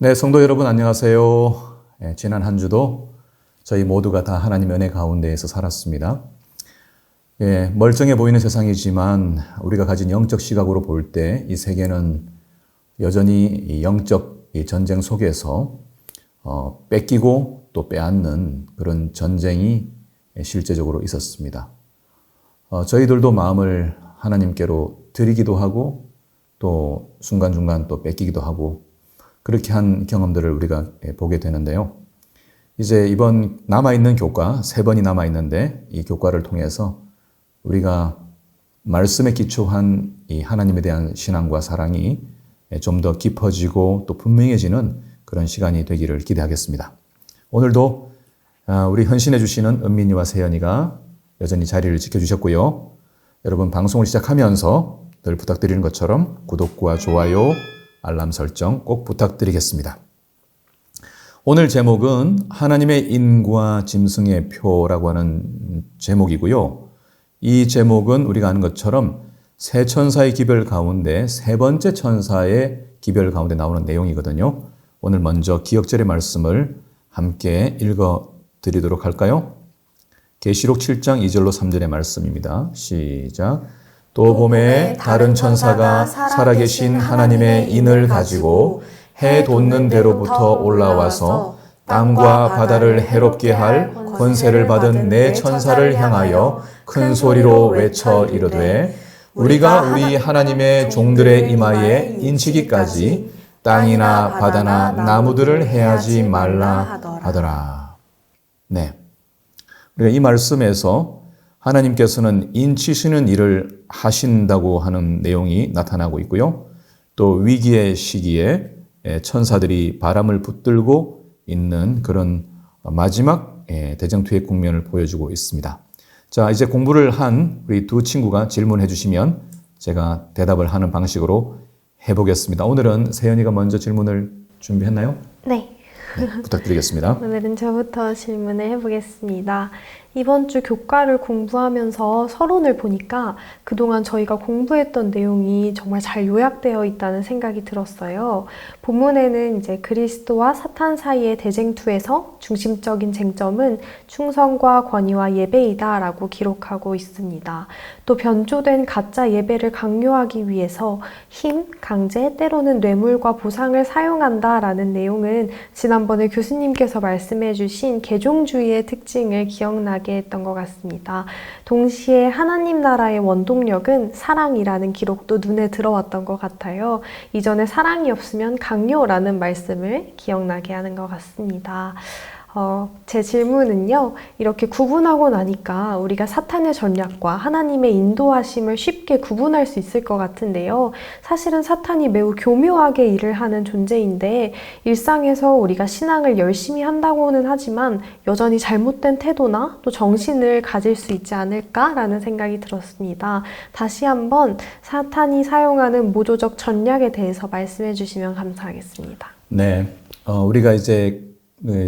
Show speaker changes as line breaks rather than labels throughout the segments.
네, 성도 여러분 안녕하세요. 지난 한 주도 저희 모두가 다 하나님의 은혜 가운데에서 살았습니다. 멀쩡해 보이는 세상이지만 우리가 가진 영적 시각으로 볼 때 이 세계는 여전히 이 영적 이 전쟁 속에서 뺏기고 또 빼앗는 그런 전쟁이 실제적으로 있었습니다. 저희들도 마음을 하나님께로 드리기도 하고 또 순간순간 또 뺏기기도 하고 그렇게 한 경험들을 우리가 보게 되는데요. 이제 이번 남아있는 교과, 3번이 남아있는데 이 교과를 통해서 우리가 말씀에 기초한 이 하나님에 대한 신앙과 사랑이 좀 더 깊어지고 또 분명해지는 그런 시간이 되기를 기대하겠습니다. 오늘도 우리 헌신해 주시는 은민이와 세연이가 여전히 자리를 지켜주셨고요. 여러분 방송을 시작하면서 늘 부탁드리는 것처럼 구독과 좋아요, 알람 설정 꼭 부탁드리겠습니다. 오늘 제목은 하나님의 인과 짐승의 표라고 하는 제목이고요. 이 제목은 우리가 아는 것처럼 세 천사의 기별 가운데 세 번째 천사의 기별 가운데 나오는 내용이거든요. 오늘 먼저 기억절의 말씀을 함께 읽어드리도록 할까요? 계시록 7장 2절로 3절의 말씀입니다. 시작. 또 봄에 다른 천사가 살아계신 하나님의 인을 가지고 해 돋는 데로부터 올라와서 땅과 바다를 해롭게 할 권세를 받은 네 천사를 향하여 큰 소리로 외쳐 이르되 우리가 우리 하나님의 종들의 이마에 인치기까지 땅이나 바다나 나무들을 해하지 말라 하더라. 네, 우리가 이 말씀에서 하나님께서는 인치시는 일을 하신다고 하는 내용이 나타나고 있고요. 또 위기의 시기에 천사들이 바람을 붙들고 있는 그런 마지막 대정투의 국면을 보여주고 있습니다. 자, 이제 공부를 한 우리 두 친구가 질문해 주시면 제가 대답을 하는 방식으로 해보겠습니다. 오늘은 세연이가 먼저 질문을 준비했나요?
네.
네, 부탁드리겠습니다.
오늘은 저부터 질문을 해보겠습니다. 이번 주 교과를 공부하면서 서론을 보니까 그동안 저희가 공부했던 내용이 정말 잘 요약되어 있다는 생각이 들었어요. 본문에는 이제 그리스도와 사탄 사이의 대쟁투에서 중심적인 쟁점은 충성과 권위와 예배이다 라고 기록하고 있습니다. 또 변조된 가짜 예배를 강요하기 위해서 힘, 강제, 때로는 뇌물과 보상을 사용한다 라는 내용은 지난번에 교수님께서 말씀해 주신 개종주의의 특징을 기억나게 했던 것 같습니다. 동시에 하나님 나라의 원동력은 사랑이라는 기록도 눈에 들어왔던 것 같아요. 이전에 사랑이 없으면 강요라는 말씀을 기억나게 하는 것 같습니다. 제 질문은요, 이렇게 구분하고 나니까 우리가 사탄의 전략과 하나님의 인도하심을 쉽게 구분할 수 있을 것 같은데요. 사실은 사탄이 매우 교묘하게 일을 하는 존재인데 일상에서 우리가 신앙을 열심히 한다고는 하지만 여전히 잘못된 태도나 또 정신을 가질 수 있지 않을까라는 생각이 들었습니다. 다시 한번 사탄이 사용하는 모조적 전략에 대해서 말씀해 주시면 감사하겠습니다.
네, 우리가 이제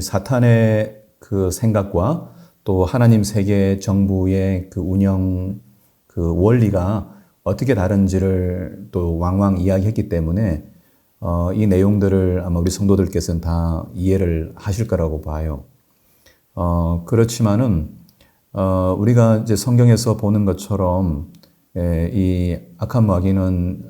사탄의 그 생각과 또 하나님 세계 정부의 그 운영 그 원리가 어떻게 다른지를 또 왕왕 이야기했기 때문에 이 내용들을 아마 우리 성도들께서는 다 이해를 하실 거라고 봐요. 그렇지만은 우리가 이제 성경에서 보는 것처럼 이 악한 마귀는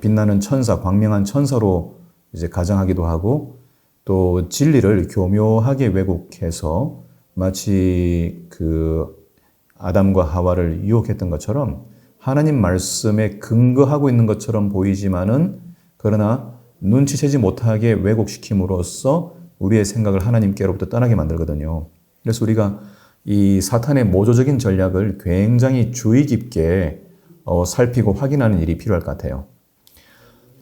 빛나는 천사, 광명한 천사로 이제 가정하기도 하고 또 진리를 교묘하게 왜곡해서 마치 그 아담과 하와를 유혹했던 것처럼 하나님 말씀에 근거하고 있는 것처럼 보이지만은 그러나 눈치채지 못하게 왜곡시킴으로써 우리의 생각을 하나님께로부터 떠나게 만들거든요. 그래서 우리가 이 사탄의 모조적인 전략을 굉장히 주의 깊게 살피고 확인하는 일이 필요할 것 같아요.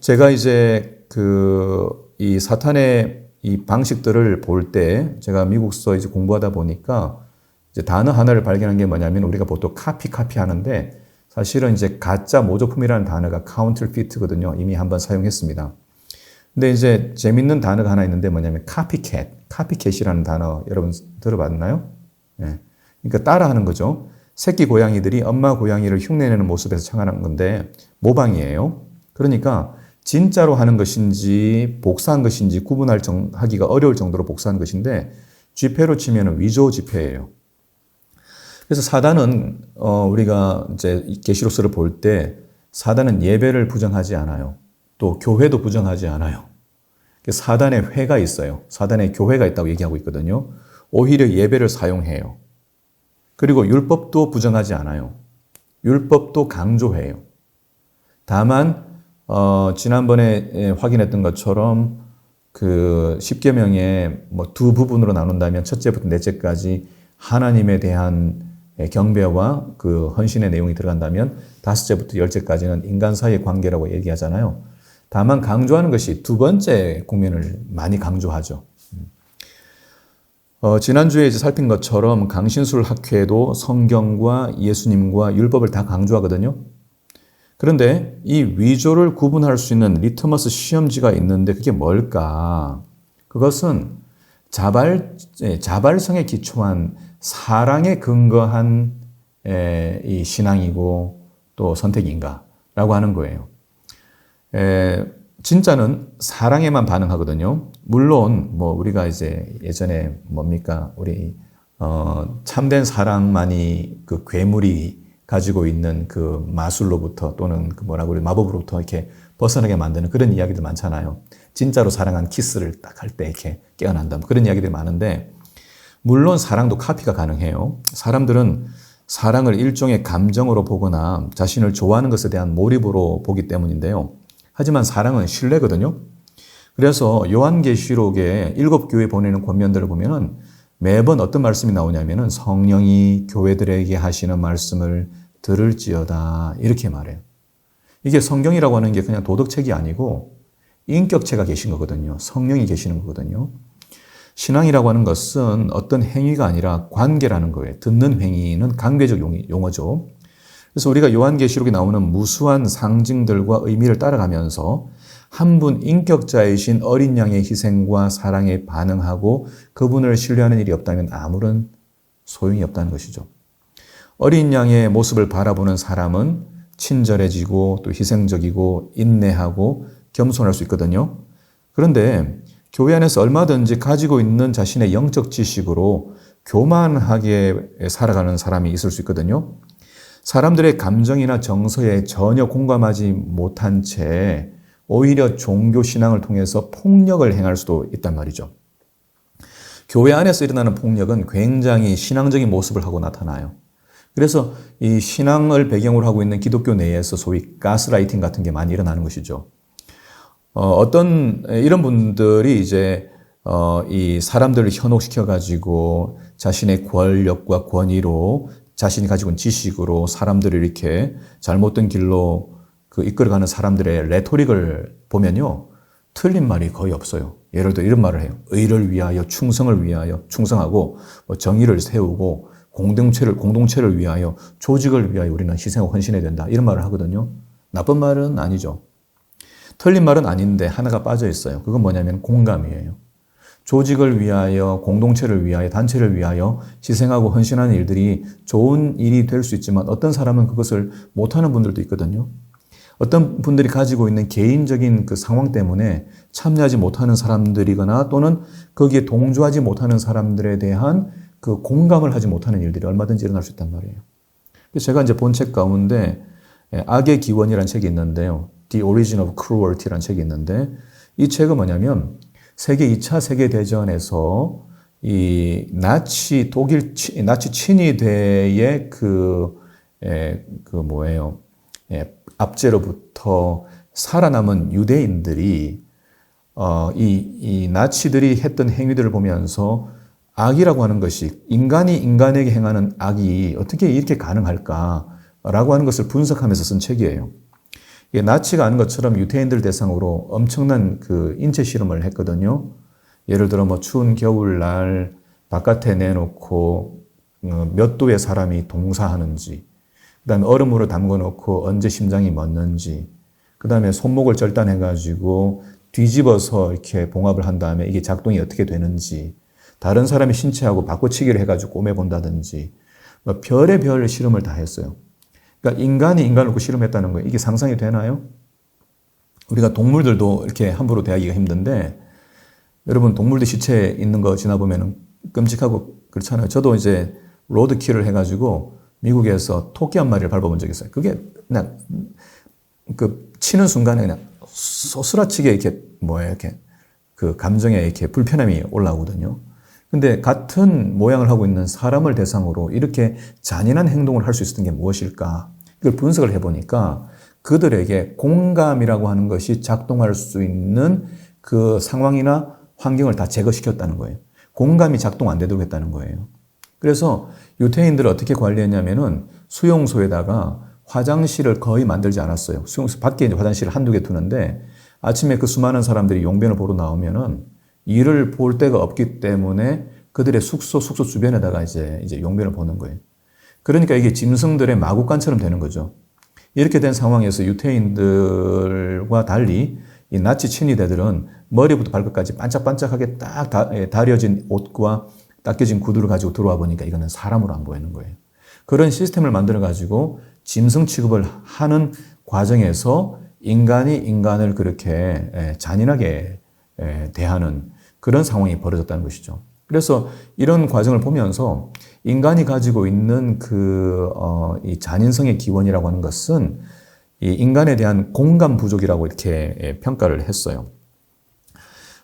제가 이제 이 사탄의 이 방식들을 볼 때 제가 미국서 이제 공부하다 보니까 이제 단어 하나를 발견한 게 뭐냐면 우리가 보통 카피 하는데 사실은 이제 가짜 모조품이라는 단어가 counterfeit거든요. 이미 한번 사용했습니다. 근데 이제 재밌는 단어가 하나 있는데 뭐냐면 copycat이라는 단어 여러분 들어봤나요? 네. 그러니까 따라하는 거죠. 새끼 고양이들이 엄마 고양이를 흉내내는 모습에서 창안한 건데 모방이에요. 그러니까 진짜로 하는 것인지 복사한 것인지 하기가 어려울 정도로 복사한 것인데 지폐로 치면 위조 지폐예요. 그래서 사단은 우리가 이제 계시록서를 볼 때 사단은 예배를 부정하지 않아요. 또 교회도 부정하지 않아요. 사단의 회가 있어요. 사단의 교회가 있다고 얘기하고 있거든요. 오히려 예배를 사용해요. 그리고 율법도 부정하지 않아요. 율법도 강조해요. 다만 지난번에 확인했던 것처럼 그 십계명에 뭐 두 부분으로 나눈다면 첫째부터 넷째까지 하나님에 대한 경배와 그 헌신의 내용이 들어간다면 다섯째부터 열째까지는 인간 사이의 관계라고 얘기하잖아요. 다만 강조하는 것이 두 번째 국면을 많이 강조하죠. 지난주에 이제 살핀 것처럼 강신술 학회도 성경과 예수님과 율법을 다 강조하거든요. 그런데 이 위조를 구분할 수 있는 리트머스 시험지가 있는데 그게 뭘까? 그것은 자발성에 기초한 사랑에 근거한 이 신앙이고 또 선택인가라고 하는 거예요. 진짜는 사랑에만 반응하거든요. 물론 뭐 우리가 이제 예전에 뭡니까 우리 참된 사랑만이 그 괴물이 가지고 있는 그 마술로부터 또는 그 뭐라고 그래 마법으로부터 이렇게 벗어나게 만드는 그런 이야기들 많잖아요. 진짜로 사랑한 키스를 딱 할 때 이렇게 깨어난다. 그런 이야기들이 많은데 물론 사랑도 카피가 가능해요. 사람들은 사랑을 일종의 감정으로 보거나 자신을 좋아하는 것에 대한 몰입으로 보기 때문인데요. 하지만 사랑은 신뢰거든요. 그래서 요한계시록에 7교회 보내는 권면들을 보면은 매번 어떤 말씀이 나오냐면은 성령이 교회들에게 하시는 말씀을 들을지어다 이렇게 말해요. 이게 성경이라고 하는 게 그냥 도덕책이 아니고 인격체가 계신 거거든요. 성령이 계시는 거거든요. 신앙이라고 하는 것은 어떤 행위가 아니라 관계라는 거예요. 듣는 행위는 관계적 용어죠. 그래서 우리가 요한계시록에 나오는 무수한 상징들과 의미를 따라가면서 한 분 인격자이신 어린 양의 희생과 사랑에 반응하고 그분을 신뢰하는 일이 없다면 아무런 소용이 없다는 것이죠. 어린 양의 모습을 바라보는 사람은 친절해지고 또 희생적이고 인내하고 겸손할 수 있거든요. 그런데 교회 안에서 얼마든지 가지고 있는 자신의 영적 지식으로 교만하게 살아가는 사람이 있을 수 있거든요. 사람들의 감정이나 정서에 전혀 공감하지 못한 채 오히려 종교 신앙을 통해서 폭력을 행할 수도 있단 말이죠. 교회 안에서 일어나는 폭력은 굉장히 신앙적인 모습을 하고 나타나요. 그래서 이 신앙을 배경으로 하고 있는 기독교 내에서 소위 가스라이팅 같은 게 많이 일어나는 것이죠. 어떤 이런 분들이 이제 이 사람들을 현혹시켜 가지고 자신의 권력과 권위로 자신이 가지고 있는 지식으로 사람들을 이렇게 잘못된 길로 이끌어가는 사람들의 레토릭을 보면요. 틀린 말이 거의 없어요. 예를 들어 이런 말을 해요. 의를 위하여 충성을 위하여 충성하고 정의를 세우고 공동체를 위하여 조직을 위하여 우리는 희생하고 헌신해야 된다. 이런 말을 하거든요. 나쁜 말은 아니죠. 틀린 말은 아닌데 하나가 빠져 있어요. 그건 뭐냐면 공감이에요. 조직을 위하여, 공동체를 위하여, 단체를 위하여 희생하고 헌신하는 일들이 좋은 일이 될 수 있지만 어떤 사람은 그것을 못하는 분들도 있거든요. 어떤 분들이 가지고 있는 개인적인 그 상황 때문에 참여하지 못하는 사람들이거나 또는 거기에 동조하지 못하는 사람들에 대한 그 공감을 하지 못하는 일들이 얼마든지 일어날 수 있단 말이에요. 제가 이제 본 책 가운데 악의 기원이라는 책이 있는데요. The Origin of Cruelty라는 책이 있는데 이 책은 뭐냐면 세계 2차 세계대전에서 이 나치 친위대의 압제로부터 살아남은 유대인들이 이 나치들이 했던 행위들을 보면서 악이라고 하는 것이 인간이 인간에게 행하는 악이 어떻게 이렇게 가능할까라고 하는 것을 분석하면서 쓴 책이에요. 이게 나치가 아는 것처럼 유대인들 대상으로 엄청난 그 인체 실험을 했거든요. 예를 들어 뭐 추운 겨울날 바깥에 내놓고 몇 도의 사람이 동사하는지, 그다음에 얼음으로 담궈 놓고 언제 심장이 멎는지, 그다음에 손목을 절단해가지고 뒤집어서 이렇게 봉합을 한 다음에 이게 작동이 어떻게 되는지, 다른 사람의 신체하고 바꿔치기를 해가지고 꼬매본다든지, 뭐 별의별 실험을 다 했어요. 그러니까 인간이 인간을 놓고 실험했다는 거예요. 이게 상상이 되나요? 우리가 동물들도 이렇게 함부로 대하기가 힘든데 여러분 동물들 시체 있는 거 지나보면 끔찍하고 그렇잖아요. 저도 이제 로드킬을 해가지고 미국에서 토끼 한 마리를 밟아본 적이 있어요. 그게 그냥 그 치는 순간에 그냥 소스라치게 이렇게 이렇게 그 감정에 이렇게 불편함이 올라오거든요. 근데 같은 모양을 하고 있는 사람을 대상으로 이렇게 잔인한 행동을 할 수 있었던 게 무엇일까? 이걸 분석을 해보니까 그들에게 공감이라고 하는 것이 작동할 수 있는 그 상황이나 환경을 다 제거시켰다는 거예요. 공감이 작동 안 되도록 했다는 거예요. 그래서 유태인들을 어떻게 관리했냐면은 수용소에다가 화장실을 거의 만들지 않았어요. 수용소 밖에 이제 화장실을 한두 개 두는데 아침에 그 수많은 사람들이 용변을 보러 나오면은 이를 볼 데가 없기 때문에 그들의 숙소 주변에다가 이제 용변을 보는 거예요. 그러니까 이게 짐승들의 마구간처럼 되는 거죠. 이렇게 된 상황에서 유태인들과 달리 이 나치 친위대들은 머리부터 발끝까지 반짝반짝하게 딱 다려진 옷과 닦여진 구두를 가지고 들어와 보니까 이거는 사람으로 안 보이는 거예요. 그런 시스템을 만들어 가지고 짐승 취급을 하는 과정에서 인간이 인간을 그렇게 잔인하게 대하는 그런 상황이 벌어졌다는 것이죠. 그래서 이런 과정을 보면서 인간이 가지고 있는 이 잔인성의 기원이라고 하는 것은 이 인간에 대한 공감 부족이라고 이렇게 평가를 했어요.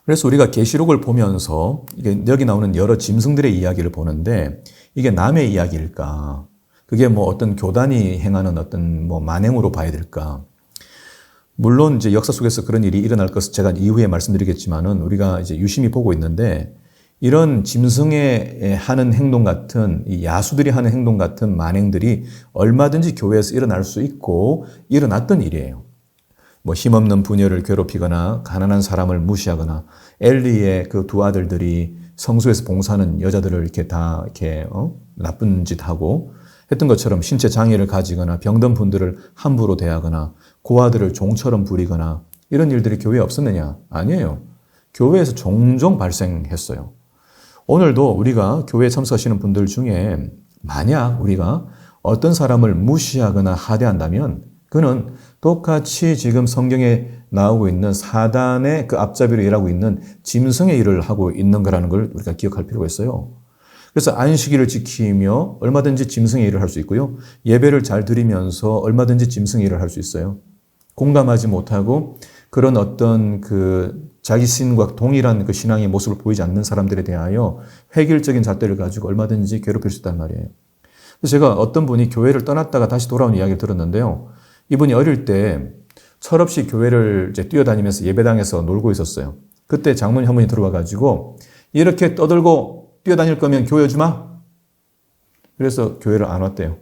그래서 우리가 계시록을 보면서 여기 나오는 여러 짐승들의 이야기를 보는데 이게 남의 이야기일까? 그게 어떤 교단이 행하는 어떤 만행으로 봐야 될까? 물론 이제 역사 속에서 그런 일이 일어날 것을 제가 이후에 말씀드리겠지만은 우리가 이제 유심히 보고 있는데 이런 짐승의 하는 행동 같은 이 야수들이 하는 행동 같은 만행들이 얼마든지 교회에서 일어날 수 있고 일어났던 일이에요. 힘없는 부녀를 괴롭히거나 가난한 사람을 무시하거나 엘리의 그 두 아들들이 성소에서 봉사하는 여자들을 이렇게 다 이렇게 나쁜 짓 하고 했던 것처럼 신체 장애를 가지거나 병든 분들을 함부로 대하거나 고아들을 종처럼 부리거나 이런 일들이 교회에 없었느냐? 아니에요. 교회에서 종종 발생했어요. 오늘도 우리가 교회에 참석하시는 분들 중에 만약 우리가 어떤 사람을 무시하거나 하대한다면 그는 똑같이 지금 성경에 나오고 있는 사단의 그 앞잡이로 일하고 있는 짐승의 일을 하고 있는 거라는 걸 우리가 기억할 필요가 있어요. 그래서 안식일을 지키며 얼마든지 짐승의 일을 할 수 있고요. 예배를 잘 드리면서 얼마든지 짐승의 일을 할 수 있어요. 공감하지 못하고 그런 어떤 그 자기 신과 동일한 그 신앙의 모습을 보이지 않는 사람들에 대하여 획일적인 잣대를 가지고 얼마든지 괴롭힐 수 있단 말이에요. 그래서 제가 어떤 분이 교회를 떠났다가 다시 돌아온 이야기를 들었는데요. 이분이 어릴 때 철없이 교회를 이제 뛰어다니면서 예배당에서 놀고 있었어요. 그때 장모님 한 분이 들어와 가지고 이렇게 떠들고 뛰어다닐 거면 교회 오지 마. 그래서 교회를 안 왔대요.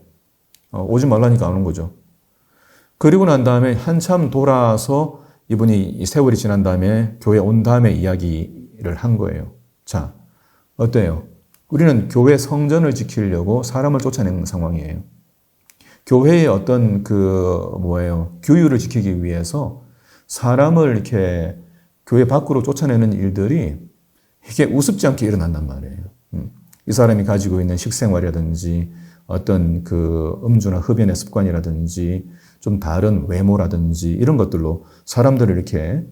오지 말라니까 안 온 거죠. 그리고 난 다음에 한참 돌아서 이분이 세월이 지난 다음에 교회 온 다음에 이야기를 한 거예요. 자, 어때요? 우리는 교회 성전을 지키려고 사람을 쫓아내는 상황이에요. 교회의 어떤 규율을 지키기 위해서 사람을 이렇게 교회 밖으로 쫓아내는 일들이 이게 우습지 않게 일어난단 말이에요. 이 사람이 가지고 있는 식생활이라든지 어떤 그 음주나 흡연의 습관이라든지 좀 다른 외모라든지 이런 것들로 사람들을 이렇게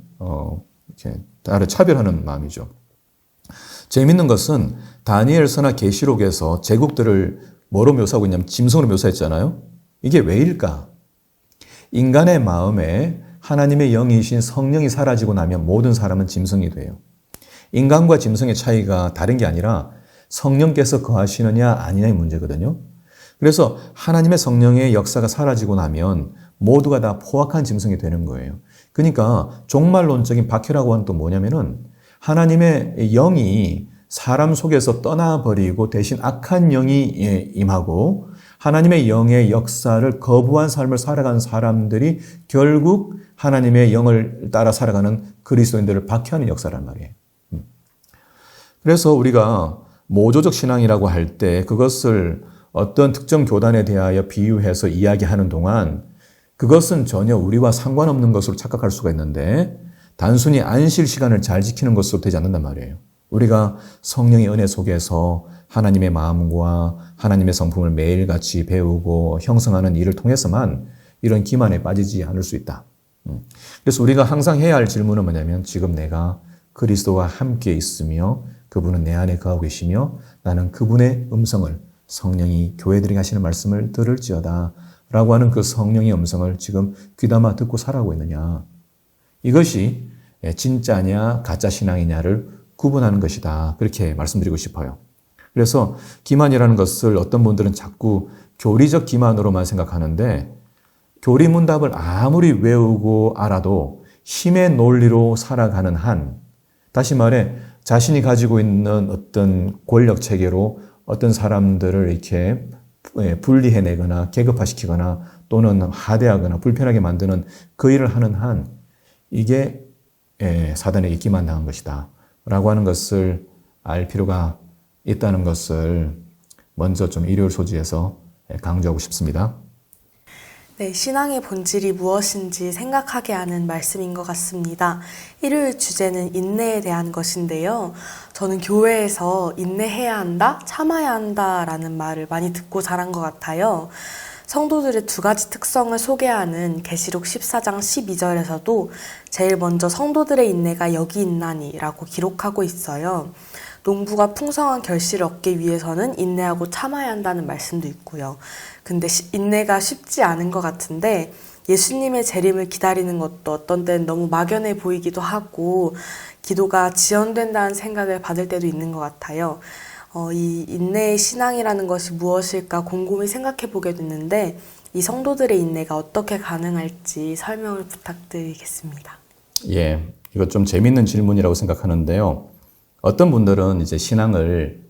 다른 차별하는 마음이죠. 재미있는 것은 다니엘서나 계시록에서 제국들을 뭐로 묘사하고 있냐면 짐승으로 묘사했잖아요. 이게 왜일까? 인간의 마음에 하나님의 영이신 성령이 사라지고 나면 모든 사람은 짐승이 돼요. 인간과 짐승의 차이가 다른 게 아니라 성령께서 거하시느냐 아니냐의 문제거든요. 그래서 하나님의 성령의 역사가 사라지고 나면 모두가 다 포악한 짐승이 되는 거예요. 그러니까 종말론적인 박해라고 하는 또 뭐냐면은 하나님의 영이 사람 속에서 떠나버리고 대신 악한 영이 임하고 하나님의 영의 역사를 거부한 삶을 살아가는 사람들이 결국 하나님의 영을 따라 살아가는 그리스도인들을 박해하는 역사란 말이에요. 그래서 우리가 모조적 신앙이라고 할 때 그것을 어떤 특정 교단에 대하여 비유해서 이야기하는 동안 그것은 전혀 우리와 상관없는 것으로 착각할 수가 있는데 단순히 안식 시간을 잘 지키는 것으로 되지 않는단 말이에요. 우리가 성령의 은혜 속에서 하나님의 마음과 하나님의 성품을 매일같이 배우고 형성하는 일을 통해서만 이런 기만에 빠지지 않을 수 있다. 그래서 우리가 항상 해야 할 질문은 뭐냐면 지금 내가 그리스도와 함께 있으며 그분은 내 안에 거하고 계시며 나는 그분의 음성을 성령이 교회들에게 하시는 말씀을 들을지어다 라고 하는 그 성령의 음성을 지금 귀담아 듣고 살아가고 있느냐. 이것이 진짜냐 가짜 신앙이냐를 구분하는 것이다. 그렇게 말씀드리고 싶어요. 그래서 기만이라는 것을 어떤 분들은 자꾸 교리적 기만으로만 생각하는데 교리문답을 아무리 외우고 알아도 힘의 논리로 살아가는 한, 다시 말해 자신이 가지고 있는 어떤 권력 체계로 어떤 사람들을 이렇게 분리해내거나 계급화시키거나 또는 하대하거나 불편하게 만드는 그 일을 하는 한 이게 사단에게 기만당한 것이다 라고 하는 것을 알 필요가 있다는 것을 먼저 좀 일요일 소지에서 강조하고 싶습니다.
네, 신앙의 본질이 무엇인지 생각하게 하는 말씀인 것 같습니다. 일요일 주제는 인내에 대한 것인데요. 저는 교회에서 인내해야 한다, 참아야 한다라는 말을 많이 듣고 자란 것 같아요. 성도들의 두 가지 특성을 소개하는 계시록 14장 12절에서도 제일 먼저 성도들의 인내가 여기 있나니 라고 기록하고 있어요. 농부가 풍성한 결실을 얻기 위해서는 인내하고 참아야 한다는 말씀도 있고요. 근데 인내가 쉽지 않은 것 같은데 예수님의 재림을 기다리는 것도 어떤 때는 너무 막연해 보이기도 하고 기도가 지연된다는 생각을 받을 때도 있는 것 같아요. 이 인내의 신앙이라는 것이 무엇일까 곰곰이 생각해 보게 됐는데 이 성도들의 인내가 어떻게 가능할지 설명을 부탁드리겠습니다.
예, 이거 좀 재밌는 질문이라고 생각하는데요. 어떤 분들은 이제 신앙을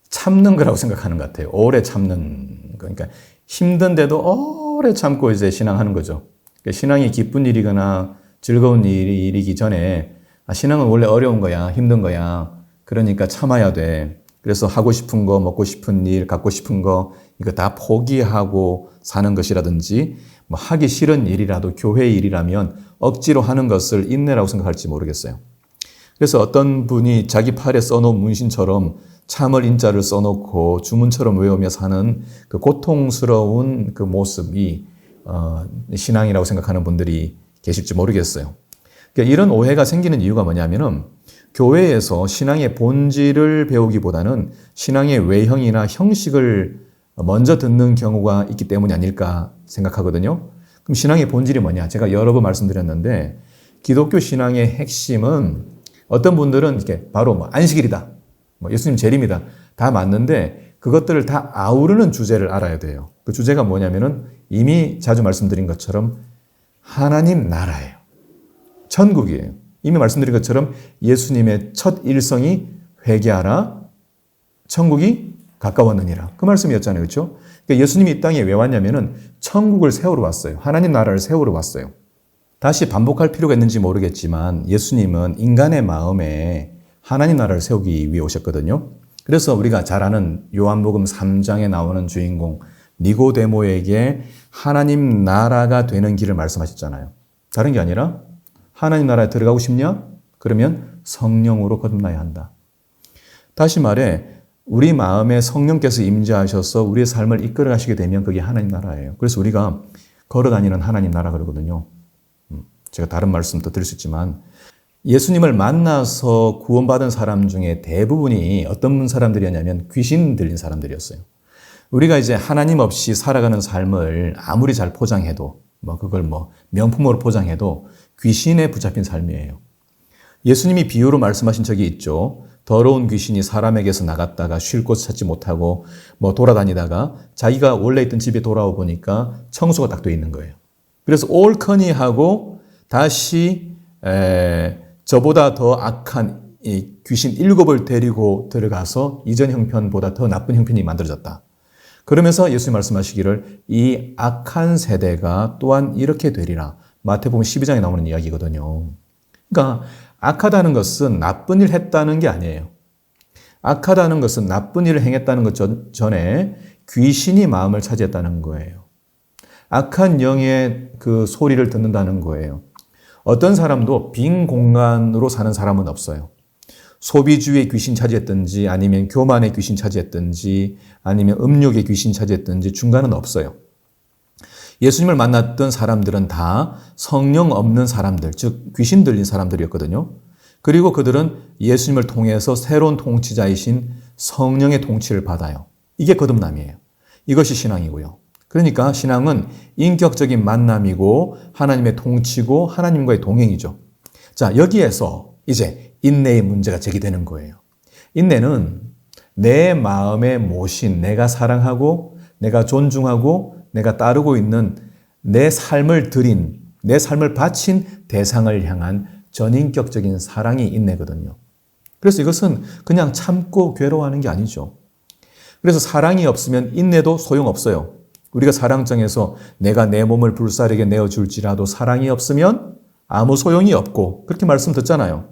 참는 거라고 생각하는 것 같아요. 오래 참는 거. 그러니까 힘든데도 오래 참고 이제 신앙하는 거죠. 그러니까 신앙이 기쁜 일이거나 즐거운 일이기 전에 신앙은 원래 어려운 거야, 힘든 거야. 그러니까 참아야 돼. 그래서 하고 싶은 거, 먹고 싶은 일, 갖고 싶은 거 이거 다 포기하고 사는 것이라든지 뭐 하기 싫은 일이라도 교회 일이라면 억지로 하는 것을 인내라고 생각할지 모르겠어요. 그래서 어떤 분이 자기 팔에 써놓은 문신처럼 참을 인자를 써놓고 주문처럼 외우며 사는 그 고통스러운 그 모습이 신앙이라고 생각하는 분들이 계실지 모르겠어요. 그러니까 이런 오해가 생기는 이유가 뭐냐면은 교회에서 신앙의 본질을 배우기보다는 신앙의 외형이나 형식을 먼저 듣는 경우가 있기 때문이 아닐까 생각하거든요. 그럼 신앙의 본질이 뭐냐? 제가 여러 번 말씀드렸는데 기독교 신앙의 핵심은 어떤 분들은 이렇게 바로 뭐 안식일이다, 뭐 예수님 재림이다 다 맞는데 그것들을 다 아우르는 주제를 알아야 돼요. 그 주제가 뭐냐면은 이미 자주 말씀드린 것처럼 하나님 나라예요. 천국이에요. 이미 말씀드린 것처럼 예수님의 첫 일성이 회개하라, 천국이 가까웠느니라. 그 말씀이었잖아요. 그렇죠? 그러니까 예수님이 이 땅에 왜 왔냐면은 천국을 세우러 왔어요. 하나님 나라를 세우러 왔어요. 다시 반복할 필요가 있는지 모르겠지만 예수님은 인간의 마음에 하나님 나라를 세우기 위해 오셨거든요. 그래서 우리가 잘 아는 요한복음 3장에 나오는 주인공 니고데모에게 하나님 나라가 되는 길을 말씀하셨잖아요. 다른 게 아니라 하나님 나라에 들어가고 싶냐? 그러면 성령으로 거듭나야 한다. 다시 말해 우리 마음에 성령께서 임재하셔서 우리의 삶을 이끌어 가시게 되면 그게 하나님 나라예요. 그래서 우리가 걸어다니는 하나님 나라 그러거든요. 제가 다른 말씀도 드릴 수 있지만 예수님을 만나서 구원받은 사람 중에 대부분이 어떤 사람들이었냐면 귀신 들린 사람들이었어요. 우리가 이제 하나님 없이 살아가는 삶을 아무리 잘 포장해도 그걸 명품으로 포장해도 귀신에 붙잡힌 삶이에요. 예수님이 비유로 말씀하신 적이 있죠. 더러운 귀신이 사람에게서 나갔다가 쉴 곳 찾지 못하고 돌아다니다가 자기가 원래 있던 집에 돌아와 보니까 청소가 딱 돼 있는 거예요. 그래서 옳거니 하고 다시 저보다 더 악한 이 귀신 7을 데리고 들어가서 이전 형편보다 더 나쁜 형편이 만들어졌다. 그러면서 예수님 말씀하시기를 이 악한 세대가 또한 이렇게 되리라. 마태복음 12장에 나오는 이야기거든요. 그러니까 악하다는 것은 나쁜 일 했다는 게 아니에요. 악하다는 것은 나쁜 일을 행했다는 것 전에 귀신이 마음을 차지했다는 거예요. 악한 영의 그 소리를 듣는다는 거예요. 어떤 사람도 빈 공간으로 사는 사람은 없어요. 소비주의의 귀신 차지했든지 아니면 교만의 귀신 차지했든지 아니면 음욕의 귀신 차지했든지 중간은 없어요. 예수님을 만났던 사람들은 다 성령 없는 사람들, 즉 귀신 들린 사람들이었거든요. 그리고 그들은 예수님을 통해서 새로운 통치자이신 성령의 통치를 받아요. 이게 거듭남이에요. 이것이 신앙이고요. 그러니까 신앙은 인격적인 만남이고 하나님의 통치고 하나님과의 동행이죠. 자, 여기에서 이제 인내의 문제가 제기되는 거예요. 인내는 내 마음에 모신, 내가 사랑하고 내가 존중하고 내가 따르고 있는 내 삶을 드린, 내 삶을 바친 대상을 향한 전인격적인 사랑이 인내거든요. 그래서 이것은 그냥 참고 괴로워하는 게 아니죠. 그래서 사랑이 없으면 인내도 소용없어요. 우리가 사랑장에서 내가 내 몸을 불사르게 내어줄지라도 사랑이 없으면 아무 소용이 없고 그렇게 말씀 듣잖아요.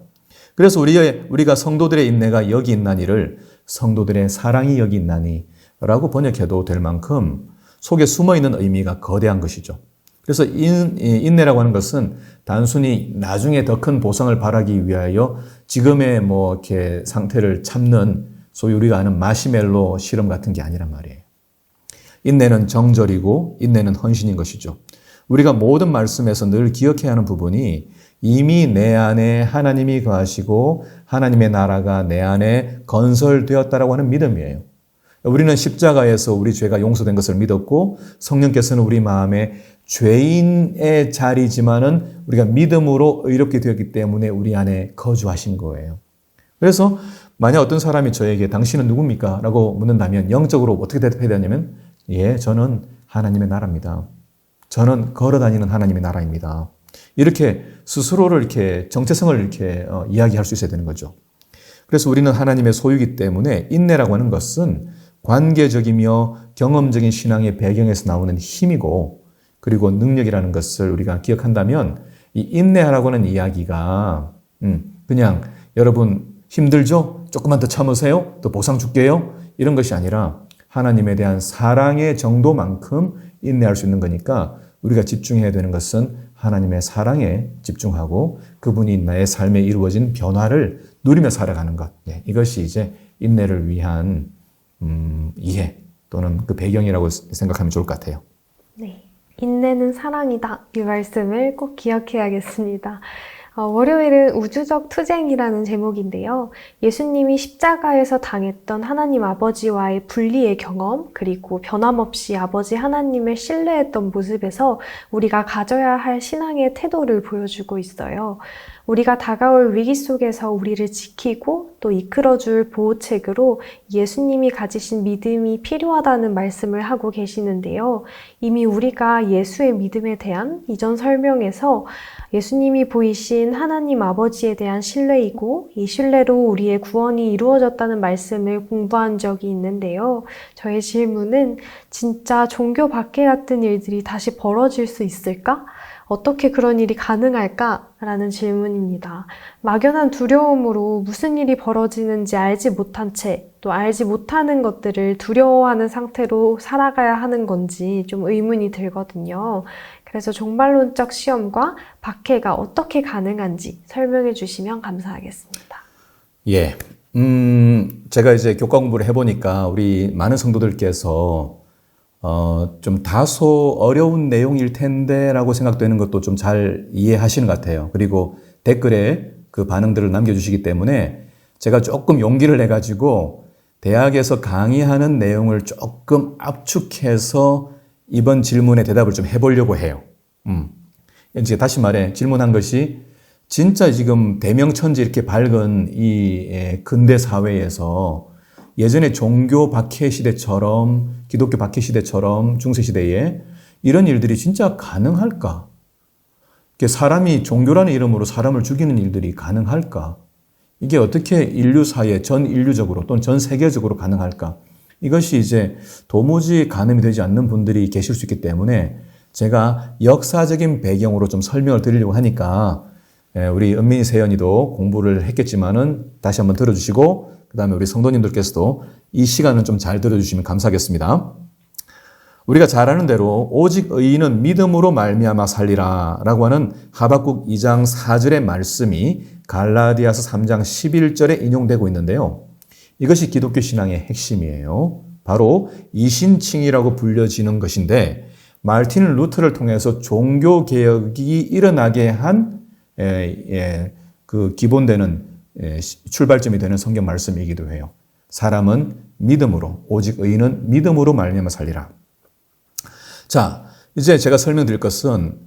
그래서 우리가 성도들의 인내가 여기 있나니를 성도들의 사랑이 여기 있나니 라고 번역해도 될 만큼 속에 숨어있는 의미가 거대한 것이죠. 그래서 인내라고 하는 것은 단순히 나중에 더 큰 보상을 바라기 위하여 지금의 이렇게 상태를 참는 소위 우리가 아는 마시멜로 실험 같은 게 아니란 말이에요. 인내는 정절이고 인내는 헌신인 것이죠. 우리가 모든 말씀에서 늘 기억해야 하는 부분이 이미 내 안에 하나님이 거하시고 하나님의 나라가 내 안에 건설되었다라고 하는 믿음이에요. 우리는 십자가에서 우리 죄가 용서된 것을 믿었고 성령께서는 우리 마음에 죄인의 자리지만은 우리가 믿음으로 의롭게 되었기 때문에 우리 안에 거주하신 거예요. 그래서 만약 어떤 사람이 저에게 당신은 누굽니까? 라고 묻는다면 영적으로 어떻게 대답해야 되냐면 저는 하나님의 나라입니다. 저는 걸어다니는 하나님의 나라입니다. 이렇게 스스로를 이렇게 정체성을 이렇게 이야기할 수 있어야 되는 거죠. 그래서 우리는 하나님의 소유이기 때문에 인내라고 하는 것은 관계적이며 경험적인 신앙의 배경에서 나오는 힘이고 그리고 능력이라는 것을 우리가 기억한다면 이 인내하라고 하는 이야기가 그냥 여러분 힘들죠? 조금만 더 참으세요? 또 보상 줄게요? 이런 것이 아니라 하나님에 대한 사랑의 정도만큼 인내할 수 있는 거니까 우리가 집중해야 되는 것은 하나님의 사랑에 집중하고 그분이 나의 삶에 이루어진 변화를 누리며 살아가는 것. 이것이 이제 인내를 위한 이해 또는 그 배경이라고 생각하면 좋을 것 같아요.
네, 인내는 사랑이다. 이 말씀을 꼭 기억해야겠습니다. 월요일은 우주적 투쟁이라는 제목인데요. 예수님이 십자가에서 당했던 하나님 아버지와의 분리의 경험, 그리고 변함없이 아버지 하나님을 신뢰했던 모습에서 우리가 가져야 할 신앙의 태도를 보여주고 있어요. 우리가 다가올 위기 속에서 우리를 지키고 또 이끌어줄 보호책으로 예수님이 가지신 믿음이 필요하다는 말씀을 하고 계시는데요. 이미 우리가 예수의 믿음에 대한 이전 설명에서 예수님이 보이신 하나님 아버지에 대한 신뢰이고 이 신뢰로 우리의 구원이 이루어졌다는 말씀을 공부한 적이 있는데요. 저의 질문은 진짜 종교 박해 같은 일들이 다시 벌어질 수 있을까? 어떻게 그런 일이 가능할까? 라는 질문입니다. 막연한 두려움으로 무슨 일이 벌어지는지 알지 못한 채 또 알지 못하는 것들을 두려워하는 상태로 살아가야 하는 건지 좀 의문이 들거든요. 그래서 종말론적 시험과 박해가 어떻게 가능한지 설명해 주시면 감사하겠습니다.
제가 이제 교과 공부를 해보니까 우리 많은 성도들께서 좀 다소 어려운 내용일 텐데 라고 생각되는 것도 좀 잘 이해하시는 것 같아요. 그리고 댓글에 그 반응들을 남겨주시기 때문에 제가 조금 용기를 내가지고 대학에서 강의하는 내용을 조금 압축해서 이번 질문에 대답을 좀 해보려고 해요. 이제 다시 말해 질문한 것이 진짜 지금 대명천지 이렇게 밝은 이 근대 사회에서 예전에 종교 박해 시대처럼 기독교 박해 시대처럼 중세 시대에 이런 일들이 진짜 가능할까? 사람이 종교라는 이름으로 사람을 죽이는 일들이 가능할까? 이게 어떻게 인류사에 전 인류적으로 또는 전 세계적으로 가능할까? 이것이 이제 도무지 가늠이 되지 않는 분들이 계실 수 있기 때문에 제가 역사적인 배경으로 좀 설명을 드리려고 하니까 우리 은민이 세연이도 공부를 했겠지만은 다시 한번 들어주시고 그 다음에 우리 성도님들께서도 이 시간은 좀 잘 들어주시면 감사하겠습니다. 우리가 잘 아는 대로 오직 의인은 믿음으로 말미암아 살리라 라고 하는 하박국 2장 4절의 말씀이 갈라디아서 3장 11절에 인용되고 있는데요. 이것이 기독교 신앙의 핵심이에요. 바로 이신칭이라고 불려지는 것인데 마르틴 루터를 통해서 종교 개혁이 일어나게 한 그 기본되는 출발점이 되는 성경 말씀이기도 해요. 사람은 믿음으로, 오직 의인은 믿음으로 말미암아 살리라. 자, 이제 제가 설명드릴 것은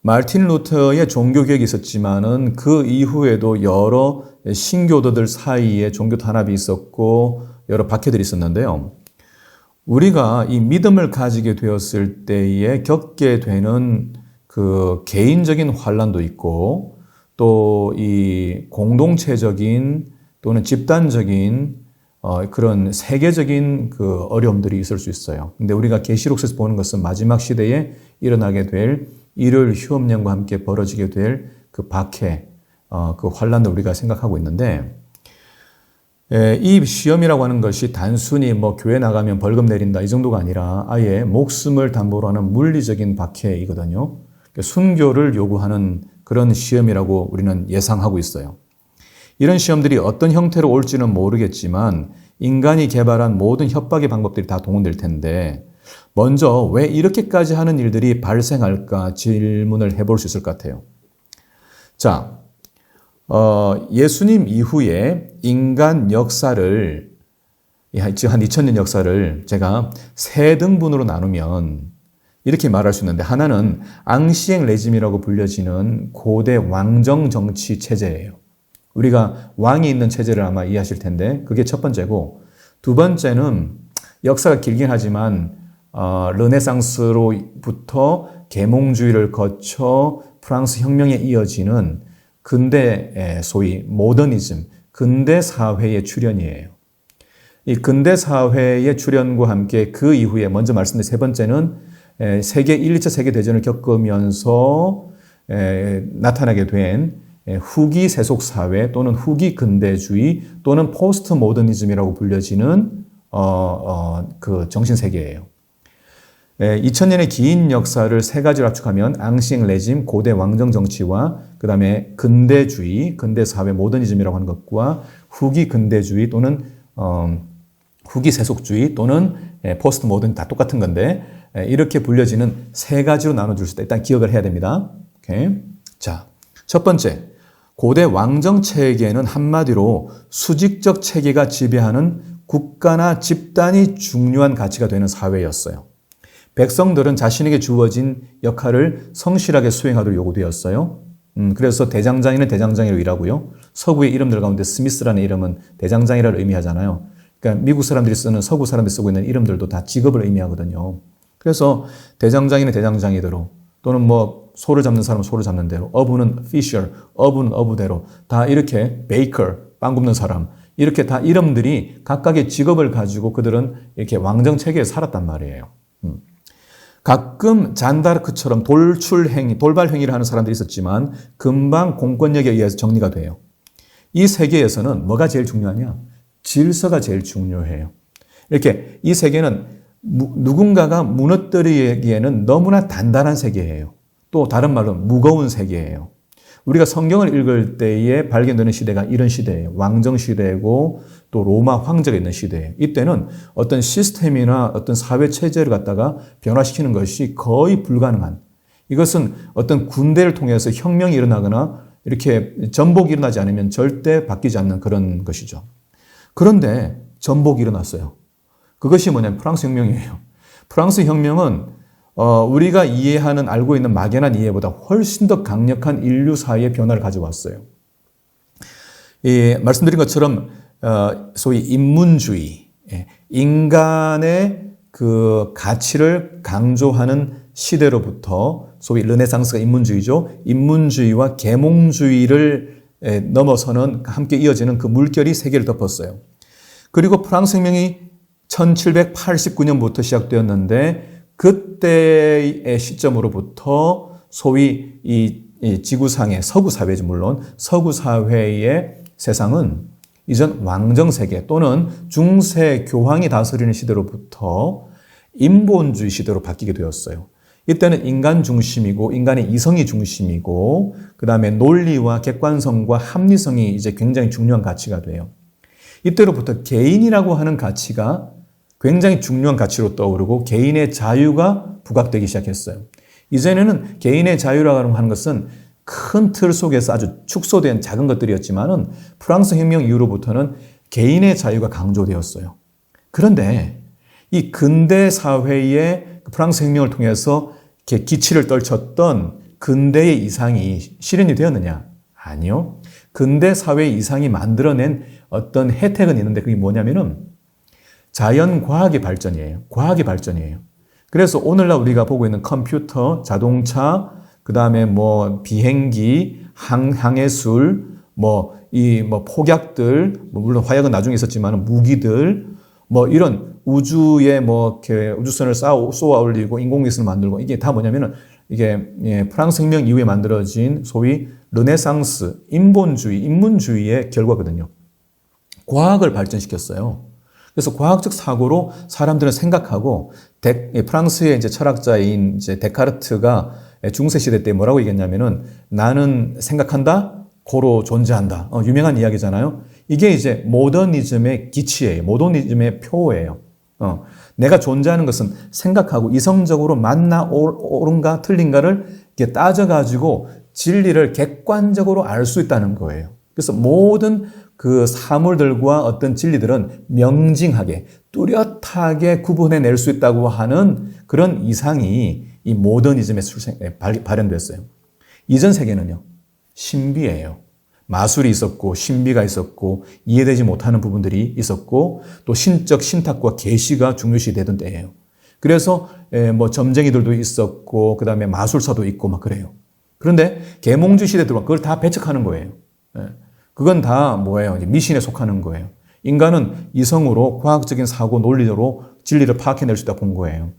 마르틴 루터의 종교 개혁이 있었지만은 그 이후에도 여러 신교도들 사이에 종교 탄압이 있었고 여러 박해들이 있었는데요. 우리가 이 믿음을 가지게 되었을 때에 겪게 되는 그 개인적인 환란도 있고 또 이 공동체적인 또는 집단적인 그런 세계적인 그 어려움들이 있을 수 있어요. 근데 우리가 계시록에서 보는 것은 마지막 시대에 일어나게 될 일요일 휴업령과 함께 벌어지게 될 그 박해, 그 환란을 우리가 생각하고 있는데, 이 시험이라고 하는 것이 단순히 뭐 교회 나가면 벌금 내린다 이 정도가 아니라 아예 목숨을 담보로 하는 물리적인 박해이거든요. 순교를 요구하는 그런 시험이라고 우리는 예상하고 있어요. 이런 시험들이 어떤 형태로 올지는 모르겠지만 인간이 개발한 모든 협박의 방법들이 다 동원될 텐데 먼저 왜 이렇게까지 하는 일들이 발생할까 질문을 해볼 수 있을 것 같아요. 자, 예수님 이후에 인간 역사를, 지금 한 2000년 역사를 제가 세 등분으로 나누면 이렇게 말할 수 있는데, 하나는 앙시eng 레짐이라고 불려지는 고대 왕정 정치 체제예요. 우리가 왕이 있는 체제를 아마 이해하실 텐데 그게 첫 번째고, 두 번째는 역사가 길긴 하지만 르네상스로부터 계몽주의를 거쳐 프랑스 혁명에 이어지는 근대 소위 모더니즘, 근대 사회의 출현이에요. 이 근대 사회의 출현과 함께 그 이후에 먼저 말씀드린 세 번째는 세계 1, 2차 세계대전을 겪으면서 나타나게 된 후기 세속사회 또는 후기 근대주의 또는 포스트 모더니즘이라고 불려지는 그 정신세계예요. 2000년의 긴 역사를 세 가지로 압축하면 앙시eng 레짐, 고대 왕정 정치와 그 다음에 근대주의, 근대사회 모더니즘이라고 하는 것과 후기 근대주의 또는 후기 세속주의 또는 포스트 모던 다 똑같은 건데 이렇게 불려지는 세 가지로 나눠줄 수 있다. 일단 기억을 해야 됩니다. 오케이. 자, 첫 번째, 고대 왕정 체계는 한마디로 수직적 체계가 지배하는 국가나 집단이 중요한 가치가 되는 사회였어요. 백성들은 자신에게 주어진 역할을 성실하게 수행하도록 요구되었어요. 그래서 대장장이는 대장장이로 일하고요. 서구의 이름들 가운데 스미스라는 이름은 대장장이라를 의미하잖아요. 그러니까 미국 사람들이 쓰는, 서구 사람들이 쓰고 있는 이름들도 다 직업을 의미하거든요. 그래서 대장장이는 대장장이대로, 또는 뭐 소를 잡는 사람은 소를 잡는 대로, 어부는 fisher, 어부는 어부대로, 다 이렇게 baker, 빵 굽는 사람, 이렇게 다 이름들이 각각의 직업을 가지고 그들은 이렇게 왕정 체계에 살았단 말이에요. 가끔 잔다르크처럼 돌발 행위를 하는 사람들이 있었지만 금방 공권력에 의해서 정리가 돼요. 이 세계에서는 뭐가 제일 중요하냐? 질서가 제일 중요해요. 이렇게 이 세계는 누군가가 무너뜨리기에는 너무나 단단한 세계예요. 또 다른 말로 무거운 세계예요. 우리가 성경을 읽을 때에 발견되는 시대가 이런 시대예요. 왕정 시대고 또 로마 황제가 있는 시대예요. 이때는 어떤 시스템이나 어떤 사회 체제를 갖다가 변화시키는 것이 거의 불가능한, 이것은 어떤 군대를 통해서 혁명이 일어나거나 이렇게 전복이 일어나지 않으면 절대 바뀌지 않는 그런 것이죠. 그런데 전복이 일어났어요. 그것이 뭐냐면 프랑스 혁명이에요. 프랑스 혁명은 우리가 알고 있는 막연한 이해보다 훨씬 더 강력한 인류사회의 변화를 가져왔어요. 말씀드린 것처럼 소위 인문주의, 인간의 그 가치를 강조하는 시대로부터 소위 르네상스가 인문주의죠. 인문주의와 계몽주의를 넘어서는 함께 이어지는 그 물결이 세계를 덮었어요. 그리고 프랑스 혁명이 1789년부터 시작되었는데 그때의 시점으로부터 소위 이 지구상의 서구 사회죠. 물론 서구 사회의 세상은 이전 왕정세계 또는 중세 교황이 다스리는 시대로부터 인본주의 시대로 바뀌게 되었어요. 이때는 인간 중심이고 인간의 이성이 중심이고 그 다음에 논리와 객관성과 합리성이 이제 굉장히 중요한 가치가 돼요. 이때로부터 개인이라고 하는 가치가 굉장히 중요한 가치로 떠오르고 개인의 자유가 부각되기 시작했어요. 이전에는 개인의 자유라고 하는 것은 큰 틀 속에서 아주 축소된 작은 것들이었지만은 프랑스 혁명 이후로부터는 개인의 자유가 강조되었어요. 그런데 이 근대 사회의 프랑스 혁명을 통해서 기치를 떨쳤던 근대의 이상이 실현이 되었느냐? 아니요. 근대 사회의 이상이 만들어낸 어떤 혜택은 있는데 그게 뭐냐면은 자연과학의 발전이에요. 과학의 발전이에요. 그래서 오늘날 우리가 보고 있는 컴퓨터, 자동차, 그 다음에 비행기, 항해술, 폭약들, 물론 화약은 나중에 있었지만 무기들, 이런 우주에 이렇게 우주선을 쏘아 올리고 인공위성을 만들고 이게 다 뭐냐면은 이게 프랑스 혁명 이후에 만들어진 소위 르네상스, 인문주의의 결과거든요. 과학을 발전시켰어요. 그래서 과학적 사고로 사람들은 생각하고 프랑스의 이제 철학자인 이제 데카르트가 중세 시대 때 뭐라고 얘기했냐면은 나는 생각한다, 고로 존재한다. 유명한 이야기잖아요. 이게 이제 모더니즘의 기치예요. 모더니즘의 표예요. 내가 존재하는 것은 생각하고 이성적으로 맞나 옳은가 틀린가를 이렇게 따져가지고 진리를 객관적으로 알 수 있다는 거예요. 그래서 모든 그 사물들과 어떤 진리들은 명징하게 뚜렷하게 구분해낼 수 있다고 하는 그런 이상이 이 모더니즘에 발현됐어요. 이전 세계는요, 신비예요. 마술이 있었고 신비가 있었고 이해되지 못하는 부분들이 있었고 또 신적 신탁과 계시가 중요시되던 때예요. 그래서 점쟁이들도 있었고 그 다음에 마술사도 있고 막 그래요. 그런데 계몽주의 시대 들어와 그걸 다 배척하는 거예요. 그건 다 뭐예요? 이제 미신에 속하는 거예요. 인간은 이성으로 과학적인 사고 논리로 진리를 파악해낼 수 있다 본 거예요.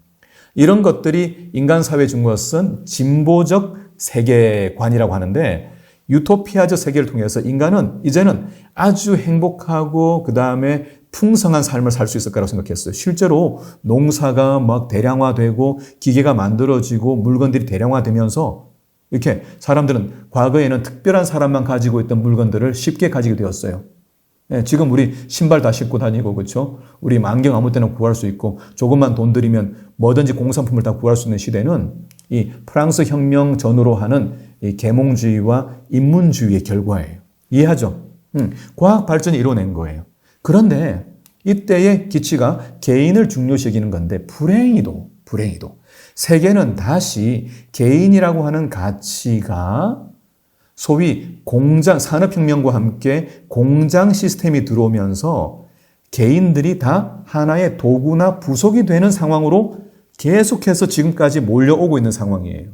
이런 것들이 인간 사회에 준 것은 진보적 세계관이라고 하는데 유토피아적 세계를 통해서 인간은 이제는 아주 행복하고 그 다음에 풍성한 삶을 살 수 있을 거라고 생각했어요. 실제로 농사가 막 대량화되고 기계가 만들어지고 물건들이 대량화되면서 이렇게 사람들은 과거에는 특별한 사람만 가지고 있던 물건들을 쉽게 가지게 되었어요. 지금 우리 신발 다 신고 다니고 그렇죠? 우리 안경 아무 때나 구할 수 있고 조금만 돈 들이면 뭐든지 공산품을 다 구할 수 있는 시대는 이 프랑스 혁명 전후로 하는 이 계몽주의와 인문주의의 결과예요. 이해하죠? 과학 발전이 이뤄낸 거예요. 그런데 이때의 기치가 개인을 중요시 여기는 건데 불행히도 세계는 다시 개인이라고 하는 가치가 소위 산업혁명과 함께 공장 시스템이 들어오면서 개인들이 다 하나의 도구나 부속이 되는 상황으로 계속해서 지금까지 몰려오고 있는 상황이에요.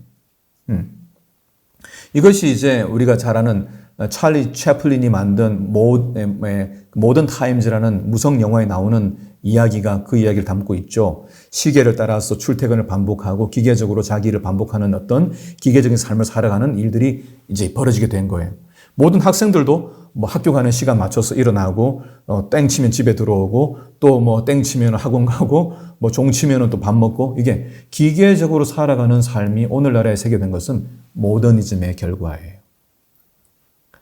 이것이 이제 우리가 잘 아는 찰리 채플린이 만든 모던 타임즈라는 무성 영화에 나오는 이야기가 그 이야기를 담고 있죠. 시계를 따라서 출퇴근을 반복하고 기계적으로 자기를 반복하는 어떤 기계적인 삶을 살아가는 일들이 이제 벌어지게 된 거예요. 모든 학생들도 학교 가는 시간 맞춰서 일어나고 땡 치면 집에 들어오고 또 땡 치면 학원 가고 종 치면 또 밥 먹고 이게 기계적으로 살아가는 삶이 오늘날에 세계된 것은 모더니즘의 결과예요.